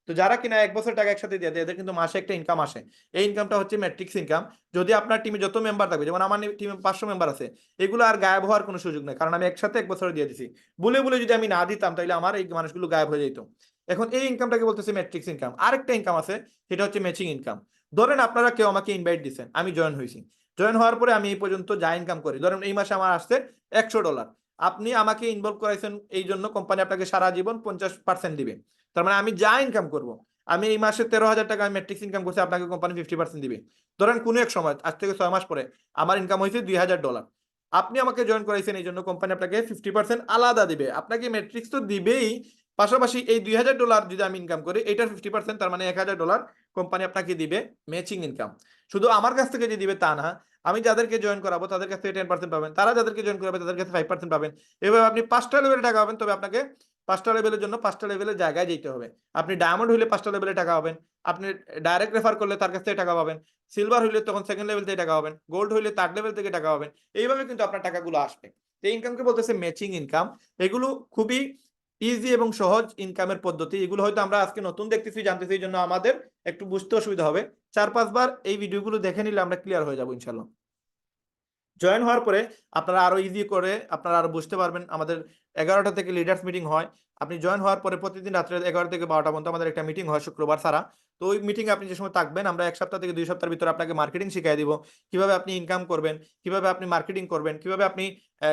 Speaker 1: তো যারা কিনা 1 বছর টাকা একসাথে দিয়ে দেয় এদের কিন্তু মাসে একটা ইনকাম আসে। এই ইনকামটা হচ্ছে ম্যাট্রিক্স ইনকাম। যদি আপনার টিমে যত মেম্বার থাকবে, যেমন আমার টিমে 500 মেম্বার আছে, এগুলো আর গায়েব হওয়ার কোনো সুযোগ নেই, কারণ আমি একসাথে 1 বছর দিয়ে দিছি। বলে বলে যদি আমি না দিতাম তাহলে আমার এই মানুষগুলো গায়েব হয়ে যেত। এখন এই ইনকামটাকে বলতেছে ম্যাট্রিক্স ইনকাম। আরেকটা ইনকাম আছে, সেটা হচ্ছে ম্যাচিং ইনকাম। ধরেন আপনারা কেউ আমাকে ইনভাইট দিচ্ছেন, আমি জয়েন হয়েছি। জয়েন হওয়ার পরে আমি এই পর্যন্ত যা ইনকাম করি, ধরেন এই মাসে আমার আসছে $100, আপনি আমাকে ইনভলভ করাইছেন, এই জন্য কোম্পানি আপনাকে সারা জীবন 50% দিবে। তার মানে আমি যা ইনকাম করব, আমি এই মাসে 13,000 টাকা ম্যাট্রিক্স ইনকাম করছি, আপনাকে কোম্পানি 50% দিবে। ধরেন কোনো এক সময় আজ থেকে 6 মাস পরে আমার ইনকাম হয়েছে $2,000, আপনি আমাকে জয়েন করাইছেন, এই জন্য কোম্পানি আপনাকে 50% আলাদা দিবে। আপনাকে ম্যাট্রিক্স তো দিবেই, পাশাপাশি এই $2,000 যদি আমি ইনকাম করি, এটার 50%, তার মানে $1,000 কোম্পানি আপনাকে দিবে ম্যাচিং ইনকাম। শুধু আমার কাছ থেকে যে দিবে তা না, আমি যাদেরকে জয়েন করাবো তাদের কাছ থেকে 10% পাবেন, তারা যাদেরকে জয়েন করাবে তাদের কাছে 5% পাবেন। এভাবে আপনি 5টা লেভেলে টাকা পাবেন। তবে আপনাকে 5টা লেভেলের জন্য 5টা লেভেলের জায়গায় যেতে হবে। আপনি ডায়মন্ড হইলে 5টা লেভেলে টাকা পাবেন, আপনি ডাইরেক্ট রেফার করলে তার কাছ থেকে টাকা পাবেন, সিলভার হইলে তখন সেকেন্ড লেভেল থেকে টাকা পাবেন, গোল্ড হইলে থার্ড লেভেল থেকে টাকা পাবেন। এইভাবে কিন্তু আপনার টাকাগুলো আসবে। এই ইনকামকে বলতেছে ম্যাচিং ইনকাম। এগুলো খুবই ইজি এবং সহজ ইনকামের পদ্ধতি। এগুলো হয়তো আমরা আজকে নতুন দেখতেছি, জানতেছি, এই জন্য আমাদের একটু বুঝতে অসুবিধা হবে। 4-5 বার এই ভিডিওগুলো দেখে নিলে আমরা ক্লিয়ার হয়ে যাবো ইনশাল্লাহ। জয়েন হওয়ার পরে আপনারা আরো ইজি করে আপনারা আরো বুঝতে পারবেন। আমাদের 11টা থেকে লিডার্স মিটিং হয়। আপনি জয়েন হওয়ার পরে প্রতিদিন রাত্রে 11 থেকে 12টা পর্যন্ত আমাদের একটা মিটিং হয় শুক্রবার ছাড়া। তো ওই মিটিংয়ে আপনি যে সময় থাকবেন, আমরা 1 সপ্তাহ থেকে 2 সপ্তাহের ভিতরে আপনাকে মার্কেটিং শিখিয়ে দিব। কিভাবে আপনি ইনকাম করবেন, কিভাবে আপনি মার্কেটিং করবেন, কিভাবে আপনি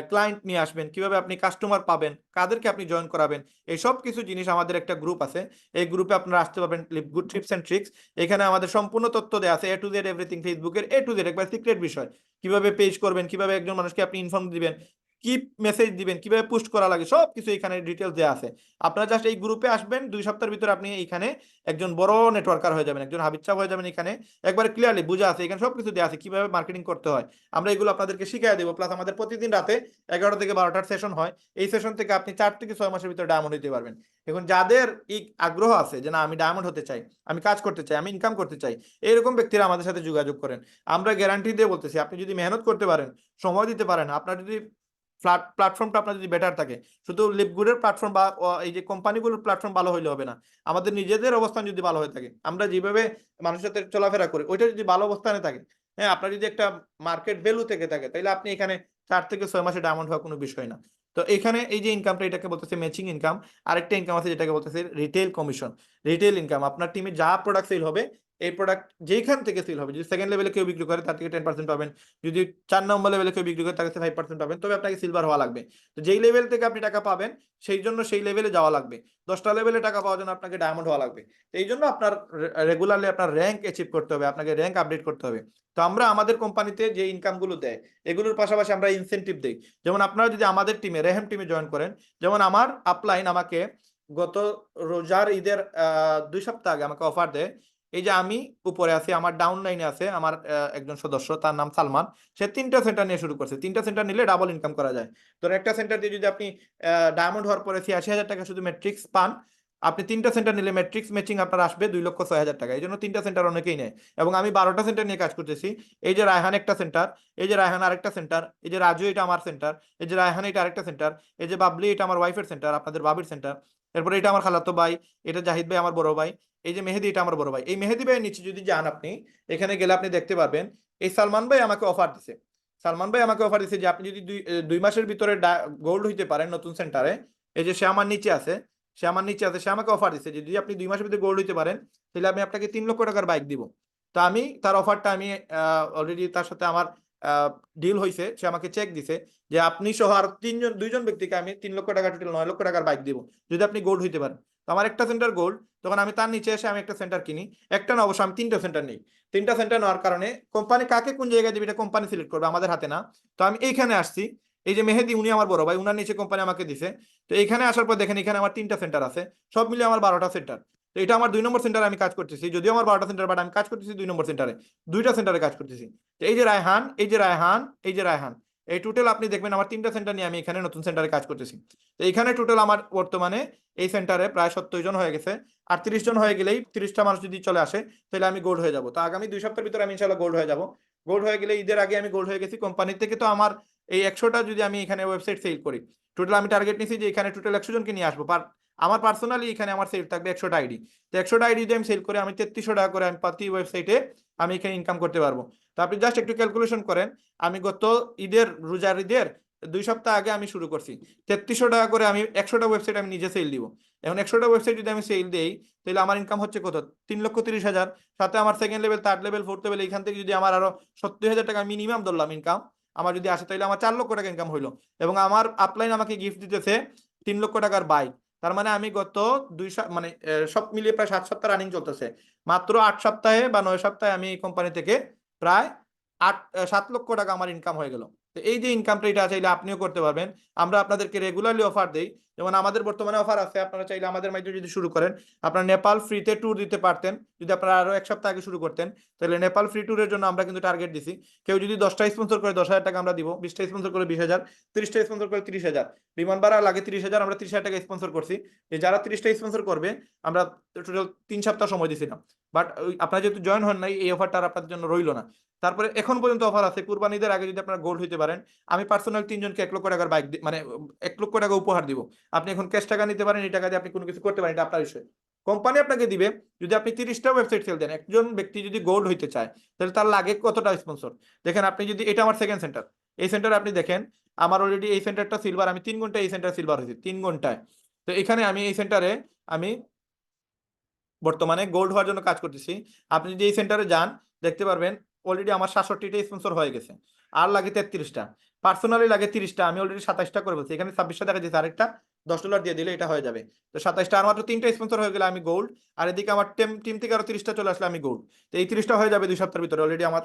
Speaker 1: ক্লায়েন্ট নিয়ে আসবেন, কিভাবে আপনি কাস্টমার পাবেন, কাদেরকে আপনি জয়েন করাবেন। এই সব কিছু জিনিস আমাদের একটা গ্রুপ আছে। এই গ্রুপে আপনারা আসতে পারবেন, গুড টিপস এন্ড ট্রিক্স। এখানে আমাদের সম্পূর্ণ তথ্য দেয়া আছে, A to Z এভরিথিং, ফেসবুকের A to Z, একবার সিক্রেট বিষয়। কিভাবে পেজ করবেন, কিভাবে একজন মানুষকে আপনি ইনফর্ম দিবেন, কি মেসেজ দিবেন, কিভাবে পোস্ট করা লাগে, সবকিছু এখানে ডিটেলস দেওয়া আছে। আপনারা জাস্ট এই গ্রুপে আসবেন, 2 সপ্তাহের ভিতরে আপনি এখানে একজন বড় নেটওয়ার্কার হয়ে যাবেন, একজন হাবিব সাহেব হয়ে যাবেন। এখানে একবারে ক্লিয়ারলি বোঝা আছে, এখানে সবকিছু দেওয়া আছে কিভাবে মার্কেটিং করতে হয়। আমরা এগুলো আপনাদেরকে শিখিয়ে দেবো। প্লাস আমাদের প্রতিদিন রাতে 11 থেকে 12টার সেশন হয়। এই সেশন থেকে আপনি 4 থেকে 6 মাসের ভিতরে ডায়মন্ড হতে পারবেন। এখন যাদের এই আগ্রহ আছে যে না আমি ডায়মন্ড হতে চাই, আমি কাজ করতে চাই, আমি ইনকাম করতে চাই, এরকম ব্যক্তিরা আমাদের সাথে যোগাযোগ করেন। আমরা গ্যারান্টি দিয়ে বলতেছি, আপনি যদি মেহনত করতে পারেন, সময় দিতে পারেন, আপনার যদি প্ল্যাটফর্মটা আপনার যদি বেটার থাকে, শুধু লিপগুডের প্ল্যাটফর্ম বা এই যে কোম্পানিগুলোর প্ল্যাটফর্ম ভালো হইলে হবে না, আমাদের নিজেদের অবস্থান যদি ভালো হয়ে থাকে, আমরা যেভাবে মানুষের সাথে চলাফেরা করি ওইটা যদি ভালো অবস্থানে থাকে, হ্যাঁ, আপনার যদি একটা মার্কেট ভ্যালু থেকে থাকে, তাহলে আপনি এখানে 4 থেকে 6 মাসে ডায়মন্ড হওয়া কোনো বিষয় না। তো এখানে এই যে ইনকামটা, এটাকে বলতেছে ম্যাচিং ইনকাম। আরেকটা ইনকাম আছে যেটাকে বলতেছে রিটেল কমিশন। রিটেল ইনকাম, আপনার টিমে যা প্রোডাক্ট সেল হবে, এই প্রোডাক্ট যেখান থেকে সেল হবে, যদি সেকেন্ড লেভেলে কেউ বিক্রি করে তার থেকে 10% পাবেন, যদি 4 নম্বর লেভেলে কেউ বিক্রি করে তার কাছে 5% পাবেন। তবে আপনাকে সিলভার হওয়া লাগবে। তো যেই লেভেল থেকে আপনি টাকা পাবেন সেই জন্য সেই লেভেলে যাওয়া লাগবে। 10টা লেভেলে টাকা পাওয়ার জন্য আপনাকে ডায়মন্ড হওয়া লাগবে। তো এই জন্য আপনার রেগুলারলি আপনার র্যাঙ্ক অ্যাচিভ করতে হবে, আপনাকে র্যাঙ্ক আপডেট করতে হবে। তো আমরা আমাদের কোম্পানিতে যে ইনকামগুলো দেয়, এগুলোর পাশাপাশি আমরা ইনসেনটিভ দেই। যেমন আপনারা যদি আমাদের টিমে, রেহেম টিমে জয়েন করেন, যেমন আমার আপলাইন আমাকে গত রোজার ঈদের 2 সপ্তাহ আগে আমাকে অফার দেয়। এই যে আমি উপরে আছি, আমার ডাউন লাইনে আছে আমার একজন সদস্য, তার নাম সালমান। সে 3টা সেন্টার নিয়ে শুরু করছে। 3টা সেন্টার নিলে ডাবল ইনকাম করা যায়। তো একটা সেন্টার দিয়ে যদি আপনি ডায়মন্ড হওয়ার পরে ৮৬,০০০ টাকা শুধু ম্যাট্রিক্স পান, আপনি 3টা সেন্টার নিলে ম্যাট্রিক্স ম্যাচিং আপনার আসবে 2,06,000 টাকা। এই জন্য 3টা সেন্টার অনেকেই নেয়। এবং আমি 12টা সেন্টার নিয়ে কাজ করতেছি। এই যে রায়হান একটা সেন্টার, এই যে রায়হান আরেকটা সেন্টার, এই যে রাজু এটা আমার সেন্টার, এই যে রায়হান এটা আরেকটা সেন্টার, এই যে বাবলি এটা আমার ওয়াইফের সেন্টার, আপনাদের বাবির সেন্টার। এরপরে এটা আমার খালাতো ভাই, এটা জাহিদ ভাই আমার বড় ভাই, এই যে মেহেদি এটা আমার বড় ভাই। এই মেহেদি ভাইয়ের নিচে যদি যান আপনি, এখানে গেলে আপনি দেখতে পারবেন এই সালমান ভাই আমাকে অফার দিছে। সালমান ভাই আমাকে অফার দিছে যে আপনি যদি 2 মাসের ভিতরে গোল্ড হইতে পারেন নতুন সেন্টারে, এই যে সে আমার নিচে আছে, সে আমার নিচে আছে, সে আমাকে অফার দিছে যে যদি আপনি 2 মাসের ভিতরে গোল্ড হইতে পারেন তাহলে আমি আপনাকে 3 লক্ষ টাকার বাইক দিব। তো আমি তার অফারটা, আমি অলরেডি তার সাথে আমার ডিল হয়েছে, সে আমাকে চেক দিছে যে আপনি সহ আর 2জন ব্যক্তিকে আমি 3 লক্ষ টাকা, টোটাল 9 লক্ষ টাকার বাইক দিব যদি আপনি গোল্ড হইতে পারেন। তো আমার একটা সেন্টার গোল্ড, তখন আমি তার নিচে এসে আমি একটা সেন্টার কিনি। একটা না, অবশ্য আমি 3টা সেন্টার নেই। 3টা সেন্টার নেওয়ার কারণে কোম্পানি কাকে কোন জায়গায় দিবে এটা কোম্পানি সিলেক্ট করবে, আমাদের হাতে না। তো আমি এইখানে আসছি, এই যে মেহেদি উনি আমার বড় ভাই, উনার নিচে কোম্পানি আমাকে দিছে। তো এখানে আসার পর দেখেন এখানে আমার 3টা সেন্টার আছে, সব মিলিয়ে আমার 12টা সেন্টার। তো এটা আমার 2 নম্বর সেন্টারে আমি কাজ করতেছি, যদিও আমার 12টা সেন্টার, বাট আমি কাজ করতেছি 2 নম্বর সেন্টারে, 2টা সেন্টারে কাজ করতেছি। তো এই যে রায়হান, এই যে রায়হান, এই যে রায়হান, এই টোটাল আপনি দেখবেন আমার 3টা সেন্টার নিয়ে আমি এখানে নতুন সেন্টারে কাজ করতেছি। তো এখানে টোটাল আমার বর্তমানে এই সেন্টারে প্রায় 70 জন হয়ে গেছে। আর 30 জন হয়ে গেলেই, 30টা মানুষ যদি চলে আসে তাহলে আমি গোল্ড হয়ে যাবো। তো আগামী 2 সপ্তাহের ভিতরে আমি ইনশাল্লাহ গোল্ড হয়ে যাবো। গোল্ড হয়ে গেলে ঈদের আগে আমি গোল্ড হয়ে গেছি। কোম্পানি থেকে তো আমার এই 100টা যদি আমি এখানে ওয়েবসাইট সেল করি, টোটাল আমি টার্গেট নিয়েছি যে এখানে টোটাল 100 জনকে নিয়ে আসবো। আমার পার্সোনালি এখানে আমার সেল থাকবে 100টা আইডি। তো 100টা আইডি যদি আমি সেল করে আমি 3300 টাকা করে আমি প্রতি ওয়েবসাইটে আমি এখানে ইনকাম করতে পারবো। তো আপনি জাস্ট একটু ক্যালকুলেশন করেন, আমি গত রোজার ঈদের 2 সপ্তাহ আগে আমি শুরু করছি, 3300 টাকা করে আমি 100টা ওয়েবসাইট আমি নিজে সেল দিব। এখন 100টা ওয়েবসাইট যদি আমি সেল দেই তাহলে আমার ইনকাম হচ্ছে কত, 3,30,000। সাথে আমার second level, third level, fourth level, এখান থেকে যদি আমার আরো 70,000 টাকা মিনিমাম ধরলাম ইনকাম আমার যদি আসে, তাহলে আমার 4 লক্ষ টাকা ইনকাম হইলো। এবং আমার আপলাইন আমাকে গিফট দিতেছে 3 লক্ষ টাকার বাইক। তার মানে আমি গত মানে সব মিলিয়ে প্রায় 7 সপ্তাহ রানিং চলতেছে, মাত্র 8 সপ্তাহে বা 9 সপ্তাহে আমি এই কোম্পানি থেকে প্রায় 7 লক্ষ টাকা আমার ইনকাম হয়ে গেল। তো এই যে ইনকামটা, এটা চাইলে আপনিও করতে পারবেন। আমরা আপনাদেরকে রেগুলারলি অফার দেই, যেমন আমাদের বর্তমানে অফার আছে, আপনারা চাইলে আমাদের মাধ্যমে যদি শুরু করেন, আপনারা নেপাল ফ্রিতে ট্যুর দিতে পারতেন। যদি আপনারা আরো 1 সপ্তাহ আগে শুরু করতেন, তাহলে নেপাল ফ্রি ট্যুরের জন্য আমরা কিন্তু টার্গেট দিছি, কেউ যদি 10টা স্পন্সর করে 10,000 টাকা আমরা দিব, 20টা স্পন্সর করে 20,000, 30টা স্পন্সর করে 30,000, বিমান ভাড়া লাগে 30,000, আমরা 30,000 টাকা স্পন্সর করছি। যে যারা 30টা স্পন্সর করবে আমরা টোটাল 3 সপ্তাহ সময় দিছিলাম, বাট আপনারা যেহেতু জয়েন হন নাই, এই অফারটা আর আপনাদের জন্য রইলো না। তারপরে এখন পর্যন্ত অফার আছে, কুরবানিদের আগে যদি আপনারা গোল্ড হইতে পারেন, আমি পার্সোনাল 3 জনকে 1 লক্ষ টাকার বাইক মানে 1 লক্ষ টাকা উপহার দিব। আপনি এখন ক্যাশ টাকা নিতে পারেন, এই টাকা দিয়ে আপনি কোনো কিছু করতে পারেন, এটা আপনার বিষয়। কোম্পানি আপনাকে দিবে, যদি আপনি 30টা ওয়েবসাইট সেল দেন, একজন ব্যক্তি যদি গোল্ড হইতে চায় তাহলে তার লাগে কতটা স্পন্সর। দেখেন আপনি যদি, এটা আমার সেকেন্ড সেন্টার, এই সেন্টারে আপনি দেখেন আমার অলরেডি এই সেন্টারটা সিলভার, আমি 3 ঘন্টায় এই সেন্টার সিলভার হয়েছি, 3 ঘন্টায়। তো এখানে আমি এই সেন্টারে আমি বর্তমানে গোল্ড হওয়ার জন্য কাজ করতেছি। আপনি যদি এই সেন্টারে যান দেখতে পারবেন অলরেডি আমার 67টা স্পন্সর হয়ে গেছে, আর লাগে 33টা, পার্সোনালি লাগে 30টা, আমি অলরেডি 27টা করে বলছি, এখানে 26টা দেখা দিয়েছে, আরেকটা $10 দিয়ে দিলে এটা হয়ে যাবে। তো 27টা, আর মাত্র 3টা স্পন্সর হয়ে গেলে আমি গোল্ড। আর এদিকে আমার টিম থেকে আরো 30টা চলে আসলে আমি গোল্ড। তো এই 30টা হয়ে যাবে 2 সপ্তাহের ভিতরে, অলরেডি আমার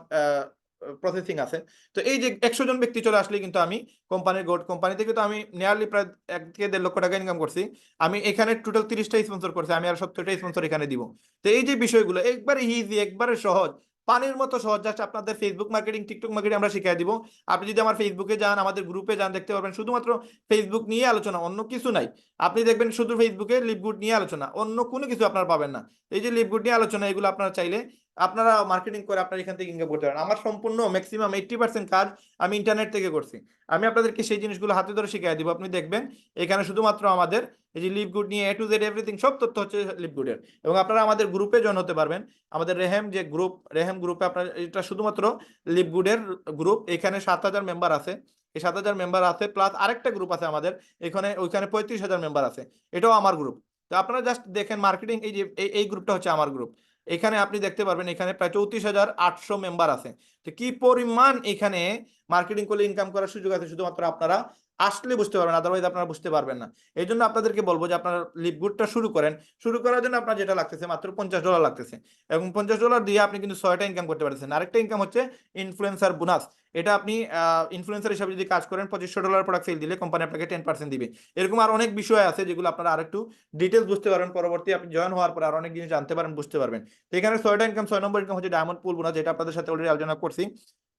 Speaker 1: প্রসেসিং আছে। তো এই যে 100 জন ব্যক্তি চলে আসলে কিন্তু আমি কোম্পানির গোল্ড। কোম্পানি থেকে তো আমি নিয়ারলি প্রায় 1 থেকে 1.5 লক্ষ টাকা ইনকাম করছি। আমি এখানে টোটাল 30টা স্পন্সর করছি, আমি আর 70টা স্পন্সর এখানে দিব। তো এই যে বিষয়গুলো একবারে ইজি, একবারে সহজ, পানির মতো সহজ, জাস্ট আপনাদের ফেসবুক মার্কেটিং, টিকটক মার্কেটিং আমরা শিখিয়ে দিব। আপনি যদি আমার ফেসবুকে যান, আমাদের গ্রুপে যান, দেখতে পারবেন শুধুমাত্র ফেসবুক নিয়ে আলোচনা, অন্য কিছু নাই। আপনি দেখবেন শুধু ফেসবুকে লিপগুড নিয়ে আলোচনা, অন্য কোনো কিছু আপনারা পাবেন না। এই যে লিপগুড নিয়ে আলোচনা, এগুলো আপনারা চাইলে আপনারা মার্কেটিং করে আপনারা এখান থেকে ইনকাম করতে পারেন। আমার সম্পূর্ণ ম্যাক্সিমাম 80% কাজ আমি ইন্টারনেট থেকে করছি। আমি আপনাদেরকে সেই জিনিসগুলো হাতে ধরে শিখিয়ে দিব। আপনি দেখবেন এখানে শুধুমাত্র আমাদের এই যে লিপগুড নিয়ে A to Z এভরিথিং সব তথ্য হচ্ছে লিপগুডের। এবং আপনারা আমাদের গ্রুপে জয়েন হতে পারবেন, আমাদের রেহেম যে গ্রুপ, রেহেম গ্রুপে আপনার, এটা শুধুমাত্র লিপগুডের গ্রুপ। এখানে 7,000 মেম্বার আছে, এই 7,000 মেম্বার আছে, প্লাস আরেকটা গ্রুপ আছে আমাদের এখানে, ওইখানে 35,000 মেম্বার আছে, এটাও আমার গ্রুপ। তো আপনারা জাস্ট দেখেন মার্কেটিং, এই যে এই গ্রুপটা হচ্ছে আমার গ্রুপ। এখানে আপনি দেখতে পারবেন এখানে প্রায় 34,800 মেম্বার আছে। তো কি পরিমাণ এখানে মার্কেটিং করলে ইনকাম করার সুযোগ আছে, শুধুমাত্র আপনারা আসলে বুঝতে পারবেন, আদারওয়াইজ আপনারা বুঝতে পারবেন না। এই জন্য আপনাদেরকে বলবো যে আপনারা লিপগুডটা শুরু করেন। শুরু করার জন্য আপনার যেটা লাগতেছে মাত্র $50 লাগতেছে, এবং $50 দিয়ে আপনি কিন্তু 6টা ইনকাম করতে পারতেছেন। আরেকটা ইনকাম হচ্ছে ইনফ্লুয়েন্সার বোনাস। এটা আপনি ইনফ্লুয়েন্সার হিসাবে যদি কাজ করেন, $2500 প্রোডাক্ট সেল দিলে কোম্পানি আপনাকে 10% দিবে। এরকম আর অনেক বিষয় আছে যেগুলো আপনারা আরেকটু ডিটেলস বুঝতে পারবেন, পরবর্তী আপনি জয়েন হওয়ার পর আর অনেক জিনিস জানতে পারেন, বুঝতে পারবেন। তো এখানে 6টা ইনকাম, 6 নম্বর ইনকাম হচ্ছে ডায়মন্ড পুল বোনাস, যেটা আপনাদের সাথে অলরেডি আলোচনা করছি।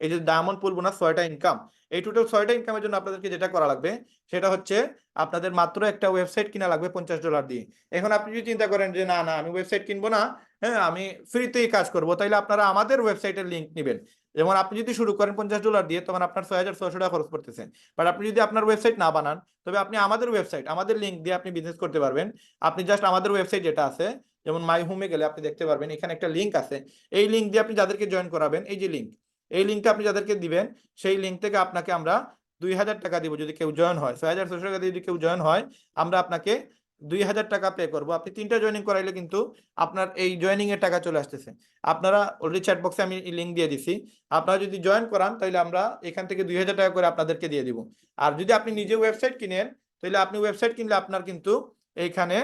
Speaker 1: এই যে ডায়মন্ড পুল বোনাস 6টা ইনকাম, এই টোটাল 6টা ইনকামের জন্য আপনাদেরকে যেটা করা লাগবে সেটা হচ্ছে আপনাদের মাত্র একটা ওয়েবসাইট কিনা লাগবে $50 দিয়ে। এখন আপনি যদি চিন্তা করেন যে না না আমি ওয়েবসাইট কিনবো না, হ্যাঁ আমি ফ্রিতেই কাজ করবো, তাইলে আপনারা আমাদের ওয়েবসাইটের লিঙ্ক নেবেন। যেমন আপনি যদি শুরু করেন $50 দিয়ে, তখন আপনার 6,600 টাকা খরচ করতেছেন। বাট আপনি যদি আপনার ওয়েবসাইট না বানান, তবে আপনি আমাদের ওয়েবসাইট, আমাদের লিঙ্ক দিয়ে আপনি বিজনেস করতে পারবেন। আপনি জাস্ট আমাদের ওয়েবসাইট যেটা আছে, যেমন মাই হোমে গেলে আপনি দেখতে পারবেন এখানে একটা লিঙ্ক আছে, এই লিঙ্ক দিয়ে আপনি যাদেরকে জয়েন করাবেন, এই যে লিঙ্ক, এই লিঙ্কটা আপনি যাদেরকে দিবেন, সেই লিঙ্ক থেকে আপনাকে আমরা 2,000 টাকা দিব যদি কেউ জয়েন হয়। 6,600 টাকা দিয়ে যদি কেউ জয়েন হয়, আমরা আপনাকে 2,000 টাকা পে করবো। আপনি 3টা জয়েনিং করাইলে কিন্তু আপনার এই জয়েনিং এর টাকা চলে আসতেছে। আপনারা অলরেডি চ্যাট বক্সে আমি লিঙ্ক দিয়ে দিছি, আপনারা যদি জয়েন করান তাহলে আমরা এখান থেকে 2,000 টাকা করে আপনাদেরকে দিয়ে দিব। আর যদি আপনি নিজে ওয়েবসাইট কিনেন, তাহলে আপনি ওয়েবসাইট কিনলে আপনার কিন্তু এইখানে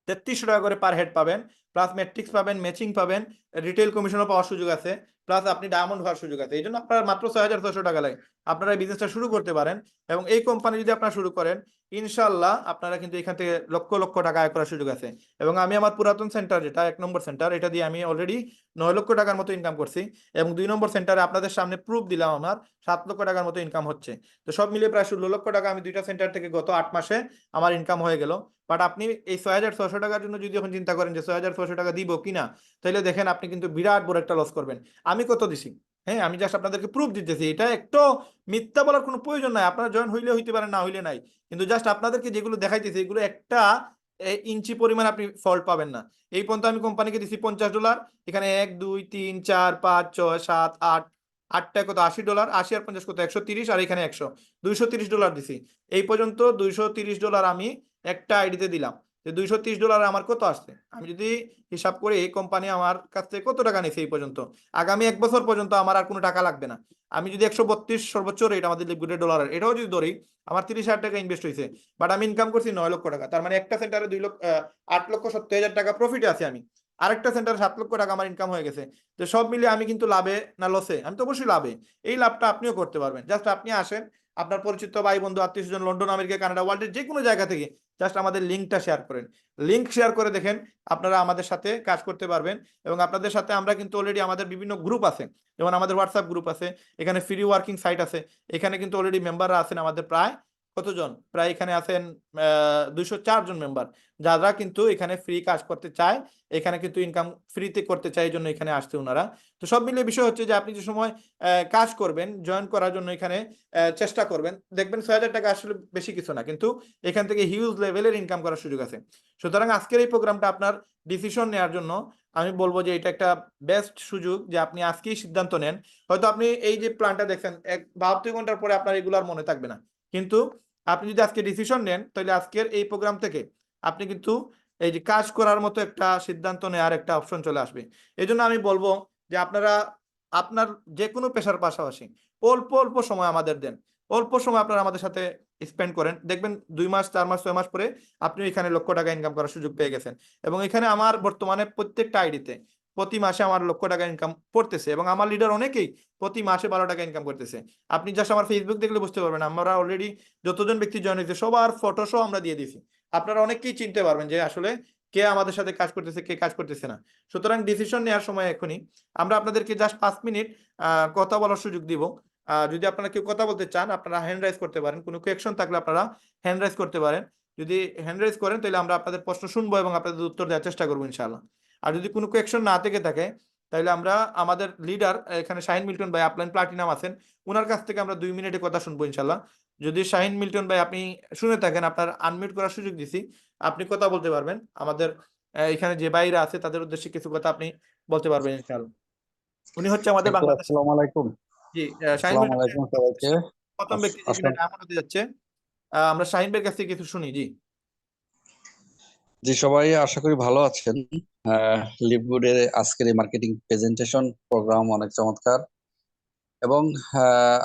Speaker 1: 3300 টাকা করে পার হেড পাবেন, প্লাস ম্যাট্রিক্স পাবেন, ম্যাচিং পাবেন, রিটেল কমিশনও পাওয়ার সুযোগ আছে, প্লাস আপনি ডায়মন্ড হওয়ার সুযোগ আছে। এই জন্য আপনার মাত্র 6,600 টাকা লাগে, আপনারা এই বিজনেসটা শুরু করতে পারেন। এবং এই কোম্পানি যদি আপনারা শুরু করেন, ইনশাল্লাহ আপনারা কিন্তু এখান থেকে লক্ষ লক্ষ টাকা আয় করার সুযোগ আছে। এবং আমি আমার পুরাতন সেন্টার, যেটা 1 নম্বর সেন্টার, এটা দিয়ে আমি অলরেডি 9 লক্ষ টাকার মতো ইনকাম করছি। এবং 2 নম্বর সেন্টারে আপনাদের সামনে প্রুফ দিলাম আমার 7 লক্ষ টাকার মতো ইনকাম হচ্ছে। তো সব মিলিয়ে প্রায় 16 লক্ষ টাকা আমি 2টা সেন্টার থেকে গত 8 মাসে আমার ইনকাম হয়ে গেল। বাট আপনি এই 6,600 টাকার জন্য যদি এখন চিন্তা করেন যে 6,600 টাকা দিব কিনা, তাহলে দেখেন আপনি কিন্তু বিরাট বড় একটা লস করবেন। আমি কত দিছি, হ্যাঁ, আমি জাস্ট আপনাদেরকে প্রুফ দিতেছি, এটা একটু মিথ্যা বলার কোনো প্রয়োজন নাই। আপনারা জয়েন হইলে হইতে পারে, না হইলে নাই, কিন্তু জাস্ট আপনাদেরকে যেগুলো দেখাইতেছি এগুলো একটা ইঞ্চি পরিমাণ আপনি ফল্ট পাবেন না। এই পর্যন্ত আমি কোম্পানিকে দিছি $50, এখানে 1 2 3 4 5 6 7 8, আটটায় কত, $80, 80 আর 50 কত, 130, আর এখানে 100, $230 দিছি। এই পর্যন্ত $230 আমি একটা আইডিতে দিলাম। যে $230 আমার কত আসছে, আমি যদি হিসাব করি এই কোম্পানি আমার কাছ থেকে কত টাকা নিছে এই পর্যন্ত, আগামী 1 বছর পর্যন্ত আমার আর কোনো টাকা লাগবে না। আমি যদি 132 সর্বোচ্চ রেট আমাদের লিকুইড ডলারের, এটাও যদি ধরি, আমার 30,000 টাকা ইনভেস্ট হয়েছে, বাট আমি ইনকাম করছি 9 লক্ষ টাকা। তার মানে একটা সেন্টারে 8,70,000 টাকা প্রফিটে আছি আমি, আরেকটা সেন্টারে 7 লক্ষ টাকা আমার ইনকাম হয়ে গেছে। তো সব মিলিয়ে আমি কিন্তু লাভে না লসে, আমি তো অবশ্যই লাভে। এই লাভটা আপনিও করতে পারবেন। জাস্ট আপনি আসেন, আপনার পরিচিত ভাই বন্ধু আত্মীয় স্বজন লন্ডন, আমেরিকা, কানাডা, ওয়ার্ল্ডের যে কোনো জায়গা থেকে জাস্ট আমাদের লিঙ্কটা শেয়ার করেন। লিঙ্ক শেয়ার করে দেখেন, আপনারা আমাদের সাথে কাজ করতে পারবেন। এবং আপনাদের সাথে আমরা কিন্তু অলরেডি আমাদের বিভিন্ন গ্রুপ আছে, যেমন আমাদের হোয়াটসঅ্যাপ গ্রুপ আছে, এখানে ফ্রি ওয়ার্কিং সাইট আছে, এখানে কিন্তু অলরেডি মেম্বাররা আছেন আমাদের প্রায় কতজন, প্রায় এখানে আছেন 204 জন মেম্বার, যারা কিন্তু এখানে ফ্রি কাজ করতে চায়, এখানে কিন্তু ইনকাম ফ্রিতে করতে চায়, এই জন্য এখানে আসছে ওনারা। তো সব মিলিয়ে বিষয় হচ্ছে যে আপনি যে সময় কাজ করবেন, জয়েন করার জন্য এখানে চেষ্টা করবেন, দেখবেন 6,000 টাকা আসলে বেশি কিছু না, কিন্তু এখান থেকে হিউজ লেভেলের ইনকাম করার সুযোগ আছে। সুতরাং আজকের এই প্রোগ্রামটা আপনার ডিসিশন নেওয়ার জন্য আমি বলবো যে এটা একটা বেস্ট সুযোগ, যে আপনি আজকেই সিদ্ধান্ত নেন। হয়তো আপনি এই যে প্ল্যানটা দেখছেন 72 ঘন্টার পরে আপনার এগুলো আর মনে থাকবে না, কিন্তু আপনি যদি আজকে ডিসিশন নেন, তাহলে আজকের এই প্রোগ্রাম থেকে আপনি কিন্তু এই যে কাজ করার মতো একটা সিদ্ধান্ত নেওয়ার একটা অপশন চলে আসবে। এই জন্য আমি বলবো যে আপনারা আপনার যে কোনো পেশার পাশাপাশি অল্প অল্প সময় আমাদের দেন, অল্প সময় আপনারা আমাদের সাথে স্পেন্ড করেন, দেখবেন 2 মাস 4 মাস 6 মাস পরে আপনি এখানে লক্ষ টাকা ইনকাম করার সুযোগ পেয়ে গেছেন। এবং এখানে আমার বর্তমানে প্রত্যেকটা আইডিতে প্রতি মাসে আমার লক্ষ টাকা ইনকাম করতেছে, এবং আমার লিডার অনেকেই প্রতি মাসে 12 টাকা ইনকাম করতেছে। আপনি জাস্ট আমার ফেসবুক দেখলে বুঝতে পারবেন, আমরা অলরেডি যতজন ব্যক্তি জয়েন হয়েছে সবার ফটো সহ আমরা দিয়ে দিছি। আপনারা অনেকেই চিনতে পারবেন যে আসলে কে আমাদের সাথে কাজ করতেছে, কে কাজ করতেছে না। সুতরাং ডিসিশন নেওয়ার সময় এখনই আমরা আপনাদেরকে জাস্ট 5 মিনিট কথা বলার সুযোগ দিব। যদি আপনারা কেউ কথা বলতে চান, আপনারা হ্যান্ড রাইজ করতে পারেন, কোনো কোয়েকশন থাকলে আপনারা হ্যান্ড রাইজ করতে পারেন। যদি হ্যান্ড রাইজ করেন তাহলে আমরা আপনাদের প্রশ্ন শুনবো এবং আপনাদের উত্তর দেওয়ার চেষ্টা করবো ইনশাআল্লাহ। আর যদি কোনো কোয়েকশন না থেকে থাকে, তাহলে আমরা আমাদের লিডার এখানে শাহিন মিল্টন ভাই আপলাইন প্লাটিনাম আছেন, ওনার কাছ থেকে আমরা 2 মিনিটে কথা শুনবো ইনশাআল্লাহ। যদি শাহিন মিল্টন ভাই আপনি শুনে থাকেন, আপনার আনমিউট করার সুযোগ দিছি, আপনি কথা বলতে পারবেন। আমাদের এখানে যে বাইরে আছে তাদের উদ্দেশ্যে কিছু কথা আপনি বলতে পারবেন ইনশাআল্লাহ। উনি হচ্ছে আমাদের বাংলাদেশ।
Speaker 2: আসসালামু আলাইকুম।
Speaker 1: জি, শাহিন
Speaker 2: আসসালামু
Speaker 1: মিল্টন ভাই
Speaker 2: আলাইকুম সবাইকে।
Speaker 1: প্রথম ব্যক্তি যে কিনা ডায়মন্ড হতে যাচ্ছে। আমরা শাহিন ভাইয়ের কাছ থেকে কিছু শুনি। জি
Speaker 2: জি, সবাই আশা করি ভালো আছেন। লিভগুডের আজকের এই মার্কেটিং প্রেজেন্টেশন প্রোগ্রাম অনেক চমৎকার, এবং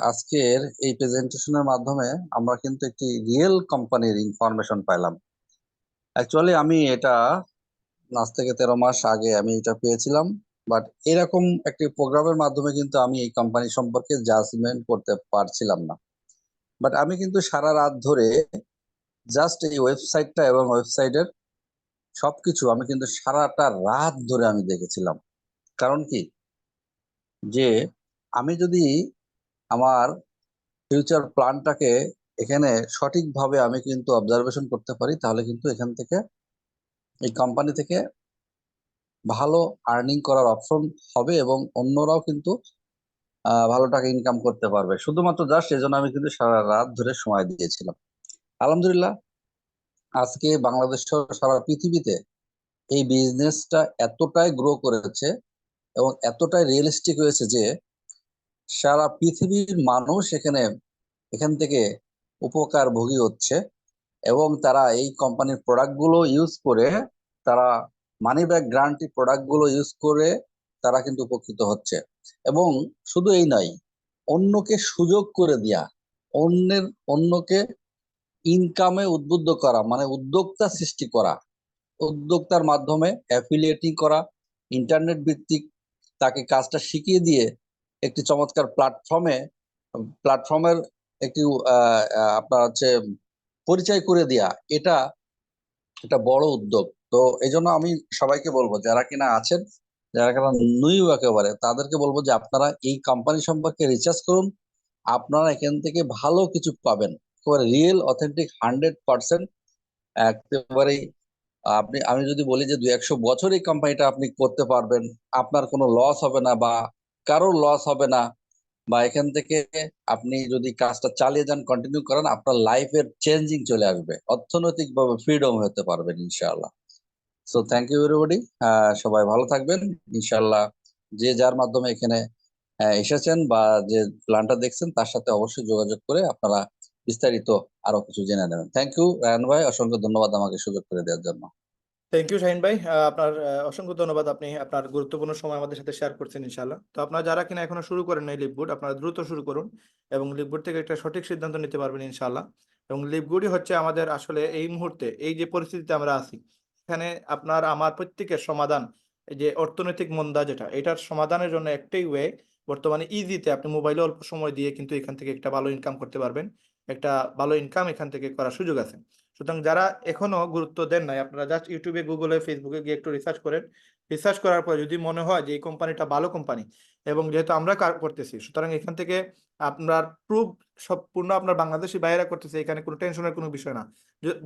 Speaker 2: আজকের এই প্রেজেন্টেশনের মাধ্যমে আমরা কিন্তু একটি রিয়েল কোম্পানির ইনফরমেশন পাইলাম। অ্যাকচুয়ালি আমি এটা 5 থেকে 13 মাস আগে আমি এটা পেয়েছিলাম, বাট এরকম একটি প্রোগ্রামের মাধ্যমে কিন্তু আমি এই কোম্পানি সম্পর্কে জাজমেন্ট করতে পারছিলাম না। বাট আমি কিন্তু সারা রাত ধরে জাস্ট এই ওয়েবসাইটটা এবং ওয়েবসাইটের সবকিছু আমি কিন্তু সারাটা রাত ধরে আমি দেখেছিলাম। কারণ কি, যে আমি যদি আমার ফিউচার প্ল্যানটাকে এখানে সঠিকভাবে আমি কিন্তু অবজারভেশন করতে পারি, তাহলে কিন্তু এখান থেকে এই কোম্পানি থেকে ভালো আর্নিং করার অপশন হবে, এবং অন্যরাও কিন্তু ভালো টাকা ইনকাম করতে পারবে। শুধুমাত্র জাস্ট এজন্য আমি কিন্তু সারা রাত ধরে সময় দিয়েছিলাম। আলহামদুলিল্লাহ, আজকে বাংলাদেশ সহ সারা পৃথিবীতে এই বিজনেসটা এতটাই গ্রো করেছে এবং এতটাই রিয়েলিস্টিক হয়েছে যে সারা পৃথিবীর মানুষ এখান থেকে উপকার ভোগী হচ্ছে, এবং তারা এই কোম্পানির প্রোডাক্টগুলো ইউজ করে, তারা মানি ব্যাক গ্যারান্টি প্রোডাক্টগুলো ইউজ করে তারা কিন্তু উপকৃত হচ্ছে। এবং শুধু এই নয়, অন্যকে সুযোগ করে দেয়া, অন্যকে ইনকামে উদ্বুদ্ধ করা, মানে উদ্যোক্তা সৃষ্টি করা, উদ্যোক্তার মাধ্যমে অ্যাফিলিয়েটিং করা, ইন্টারনেট ভিত্তিক তাকে কাজটা শিখিয়ে দিয়ে একটি চমৎকার প্ল্যাটফর্মের একটি আপনার হচ্ছে পরিচয় করে দেয়া, এটা একটা বড় উদ্যোগ। তো এই জন্য আমি সবাইকে বলবো, যারা কিনা আছেন, যারা কিনা নিউ একেবারে, তাদেরকে বলবো যে আপনারা এই কোম্পানি সম্পর্কে রিসার্চ করুন। আপনারা এখান থেকে ভালো কিছু পাবেন, একেবারে রিয়েল অথেন্টিক 100%। একেবারেই আমি যদি বলি যে 200 বছর এই কোম্পানিটা আপনি করতে পারবেন, আপনার কোনো লস হবে না, বা কারোর লস হবে না, বা এখান থেকে আপনি যদি কাজটা চালিয়ে যান, কন্টিনিউ করেন, আপনার লাইফের চেঞ্জিং চলে আসবে, অর্থনৈতিকভাবে ফ্রিডম হতে পারবেন ইনশাআল্লাহ। So thank you everybody. সবাই ভালো থাকবেন ইনশাআল্লাহ। যে যার মাধ্যমে এখানে এসেছেন বা যে প্ল্যানটা দেখছেন তার সাথে অবশ্যই যোগাযোগ করে আপনারা বিস্তারিত আরো কিছু জেনে নেবেন। থ্যাংক ইউ রায়হান ভাই, অসংখ্য ধন্যবাদ আমাকে সুযোগ করে দেওয়ার জন্য।
Speaker 1: থ্যাংক ইউ শাহিন ভাই, আপনার অসংখ্য ধন্যবাদ। আপনি আপনার গুরুত্বপূর্ণ সময় আমাদের সাথে শেয়ার করছেন ইনশাআল্লাহ। তো আপনারা যারা কিনা এখনো শুরু করেন নাই লিপগুড, আপনারা দ্রুত শুরু করুন এবং লিপগুড থেকে একটা সঠিক সিদ্ধান্ত নিতে পারবেন ইনশাআল্লাহ। এবং লিপগুডই হচ্ছে আমাদের আসলে এই মুহূর্তে এই যে পরিস্থিতিতে আমরা আছি, এখানে আপনার আমার প্রত্যেকের সমাধান। এই যে অর্থনৈতিক মন্দা যেটা, এটার সমাধানের জন্য একটাই ওয়ে, বর্তমানে ইজিতে আপনি মোবাইলে অল্প সময় দিয়ে কিন্তু এখান থেকে একটা ভালো ইনকাম করতে পারবেন। একটা ভালো ইনকাম এখান থেকে করার সুযোগ আছে। সুতরাং যারা এখনো গুরুত্ব দেন নাই, আপনারা জাস্ট ইউটিউবে, গুগলে, ফেসবুকে গিয়ে একটু রিসার্চ করেন। রিসার্চ করার পর যদি মনে হয় যে এই কোম্পানিটা ভালো কোম্পানি, এবং যেহেতু আমরা করতেছি, সুতরাং এখান থেকে আপনার প্রুফ সম্পূর্ণ আপনার বাংলাদেশি বাইরে করতেছে, এখানে কোনো টেনশনের কোনো বিষয় না।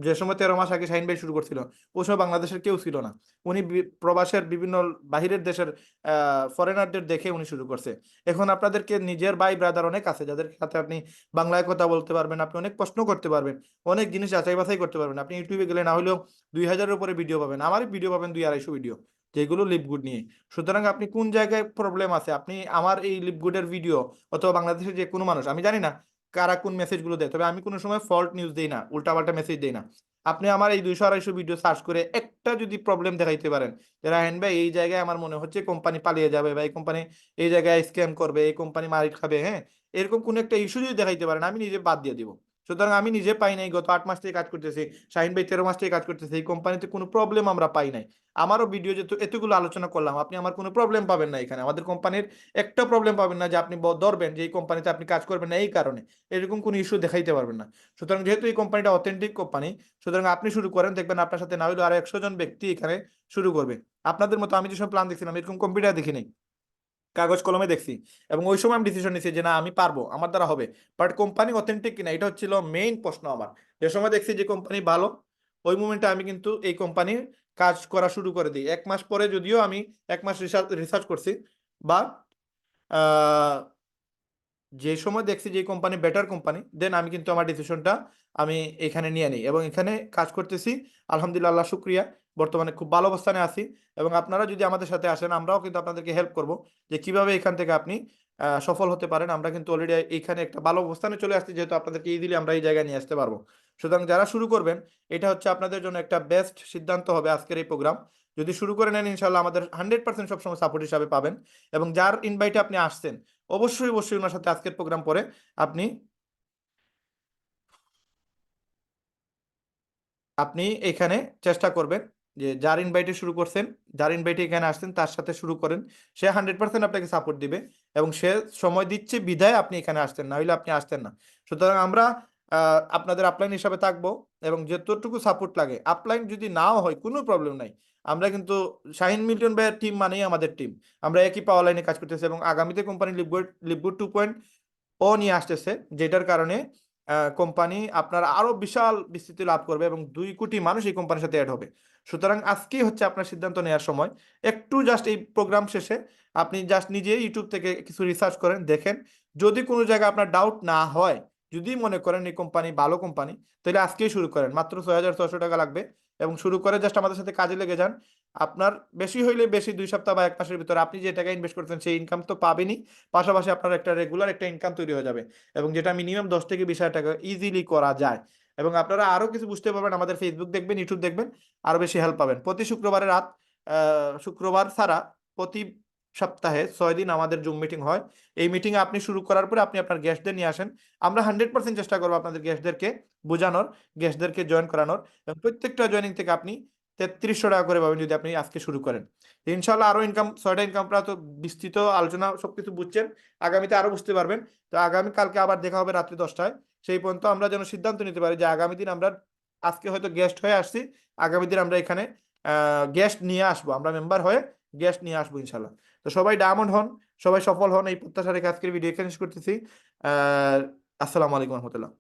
Speaker 1: যে সময় 13 মাস আগে শাহিন ভাই শুরু করছিল, ওই সময় বাংলাদেশের কেউ ছিল না। উনি প্রবাসের বিভিন্ন বাহিরের দেশের ফরেনারদের দেখে উনি শুরু করছে। এখন আপনাদেরকে নিজের ভাই ব্রাদার অনেক আছে যাদের সাথে আপনি বাংলায় কথা বলতে পারবেন, আপনি অনেক প্রশ্ন করতে পারবেন, অনেক জিনিস যাচাই বাছাই করতে পারবেন। আপনি ইউটিউবে গেলে না হলেও 2000-এর উপরে ভিডিও পাবেন, আমারই ভিডিও পাবেন 200-250 ভিডিও, যেগুলো লিপগুড নিয়ে। সুতরাং আপনি কোন জায়গায় প্রবলেম আছে, আপনি আমার এই লিপগুডের ভিডিও অথবা বাংলাদেশের যে কোনো মানুষ, আমি জানি না কারা কোন মেসেজগুলো দেয়, তবে আমি কোনো সময় ফল্ট নিউজ দিই না, উল্টাপাল্টা মেসেজ দিই না। আপনি আমার এই 200-250 ভিডিও সার্চ করে একটা যদি প্রবলেম দেখাইতে পারেন যে রাহেন ভাই এই জায়গায় আমার মনে হচ্ছে কোম্পানি পালিয়ে যাবে, বা এই কোম্পানি এই জায়গায় স্ক্যাম করবে, এই কোম্পানি মার খাবে, হ্যাঁ, এরকম কোন একটা ইস্যু যদি দেখাইতে পারেন, আমি নিজে বাদ দিয়ে দিব। সুতরাং আমি নিজে পাই নাই, গত 8 মাস থেকে কাজ করতেছি, শাহিন ভাই 13 মাস থেকে কাজ করতেছে, এই কোম্পানিতে কোনো প্রবলেম আমরা পাই নাই। আমারও ভিডিও যেহেতু এতগুলো আলোচনা করলাম, আপনি আমার কোনো প্রবলেম পাবেন না এখানে, আমাদের কোম্পানির একটা প্রবলেম পাবেন না যে আপনি ধরবেন যে এই কোম্পানিতে আপনি কাজ করবেন না এই কারণে, এরকম কোনো ইস্যু দেখাইতে পারবেন না। সুতরাং যেহেতু এই কোম্পানিটা অথেন্টিক কোম্পানি, সুতরাং আপনি শুরু করেন, দেখবেন আপনার সাথে না হলেও আরো 100 জন ব্যক্তি এখানে শুরু করবে আপনাদের মতো। আমি যেসব প্ল্যান দেখছিলাম, এরকম কম্পিউটার দেখি নাই, কাগজ কলমে দেখছি, এবং ওই সময় আমি ডিসিশন নিছি যে না আমি পারবো, আমার দ্বারা হবে। বাট কোম্পানি অথেন্টিক কিনা, এটা হচ্ছিল মেইন প্রশ্ন আমার। যে সময় দেখছি যে কোম্পানি ভালো, ওই মুমেন্টে আমি কিন্তু এই কোম্পানির কাজ করা শুরু করে দিই। 1 মাস পরে যদিও আমি 1 মাস রিসার্চ করছি, বা যে সময় দেখছি যে কোম্পানি বেটার কোম্পানি, দেন আমি কিন্তু আমার ডিসিশনটা আমি এখানে নিয়ে নিই এবং এখানে কাজ করতেছি। আলহামদুলিল্লাহ, আল্লাহ শুক্রিয়া, বর্তমানে খুব ভালো অবস্থানে আছি। এবং আপনারা যদি আমাদের সাথে আসেন, আমরাও কিন্তু আপনাদেরকে হেল্প করব যে কিভাবে এখান থেকে আপনি সফল হতে পারেন। আমরা কিন্তু অলরেডি এইখানে একটা ভালো অবস্থানে চলে আসছি, যেহেতু আপনাদেরকে ইজিলি আমরা এই জায়গায় নিয়ে আসতে পারবো। সুতরাং যারা শুরু করবেন, এটা হচ্ছে আপনাদের জন্য একটা বেস্ট সিদ্ধান্ত হবে আজকের এই প্রোগ্রাম। যদি শুরু করে নেন, ইনশাল্লাহ আমাদের 100% সবসময় সাপোর্ট হিসাবে পাবেন। এবং যার ইনভাইটে আপনি আসছেন, অবশ্যই অবশ্যই ওনার সাথে আজকের প্রোগ্রাম পরে আপনি আপনি এখানে চেষ্টা করবেন যে যার ইনভাইটে শুরু করছেন, যার ইনভাইটে এখানে আসছেন, তার সাথে শুরু করেন। সে 100% আপনাকে সাপোর্ট দিবে, এবং সে সময় দিচ্ছে বিধায় আপনি এখানে আসতেন, না হলে আপনি আসতেন না। সুতরাং আমরা আপনাদের আপলাইন হিসাবে থাকবো, এবং যতটুকু সাপোর্ট লাগে, আপলাইন যদি নাও হয় কোনো প্রবলেম নাই। আমরা কিন্তু শাহিন মিল্টন ভাইয়ের টিম মানেই আমাদের টিম, আমরা একই পাওয়ার লাইনে কাজ করতেছি, এবং আগামীতে কোম্পানি লিপগুড 2.0 নিয়ে আসতেছে, যেটার কারণে কোম্পানি আপনার আরো বিশাল বিস্তৃতি লাভ করবে, এবং 2 কোটি মানুষ এই কোম্পানির সাথে অ্যাড হবে। সুতরাং আজকেই হচ্ছে আপনার সিদ্ধান্ত নেওয়ার সময়। একটু জাস্ট এই প্রোগ্রাম শেষে আপনি জাস্ট নিজে ইউটিউব থেকে কিছু রিসার্চ করেন, দেখেন। যদি কোনো জায়গায় আপনার ডাউট না হয়, যদি মনে করেন এই কোম্পানি ভালো কোম্পানি, তাহলে আজকেই শুরু করেন, মাত্র 6600 টাকা লাগবে। এবং শুরু করে জাস্ট আমাদের সাথে কাজে লেগে যান। আপনার বেশি হইলে বেশি 2 সপ্তাহ বা 1 মাসের ভিতরে আপনি যে টাকা ইনভেস্ট করছেন সেই ইনকাম তো পাবেনই, পাশাপাশি আপনার একটা রেগুলার একটা ইনকাম তৈরি হয়ে যাবে, এবং যেটা মিনিমাম 10 থেকে 20 হাজার টাকা ইজিলি করা যায়। এবং আপনারা আরো কিছু বুঝতে পারবেন, আমাদের ফেসবুক দেখবেন, ইউটিউব দেখবেন, আরো বেশি হেল্প পাবেন। প্রতি শুক্রবারের রাত, শুক্রবার ছাড়া প্রতি সপ্তাহে 6 দিন আমাদের জুম মিটিং হয়। এই মিটিং আপনি শুরু করার পরে আপনি আপনার গেস্টদের নিয়ে আসেন। আমরা 100% চেষ্টা করবো আপনাদের গেস্টদেরকে বোঝানোর, গেস্টদেরকে জয়েন করানোর, এবং প্রত্যেকটা জয়েনিং থেকে আপনি 3300 টাকা করে পাবেন যদি আপনি আজকে শুরু করেন। ইনশাল্লাহ আরো ইনকাম, 6টা ইনকাম প্রায় তো বিস্তৃত আলোচনা সবকিছু বুঝছেন, আগামীতে আরো বুঝতে পারবেন। তো আগামী কালকে আবার দেখা হবে রাত্রি 10টায়। সেই পর্যন্ত আমরা যেন সিদ্ধান্ত নিতে পারি যে আগামী দিন আমরা, আজকে হয়তো গেস্ট হয়ে আসছি, আগামী দিন আমরা এখানে গেস্ট নিয়ে আসবো, আমরা মেম্বার হয়ে গেস্ট নিয়ে আসবো ইনশাল্লাহ। তো সবাই ডায়মন্ড হন, সবাই সফল হন, এই প্রত্যাশা রেখে আজকের ভিডিও এখানে শেষ করতেছি। আসসালামু আলাইকুম রহমতুল্লাহ।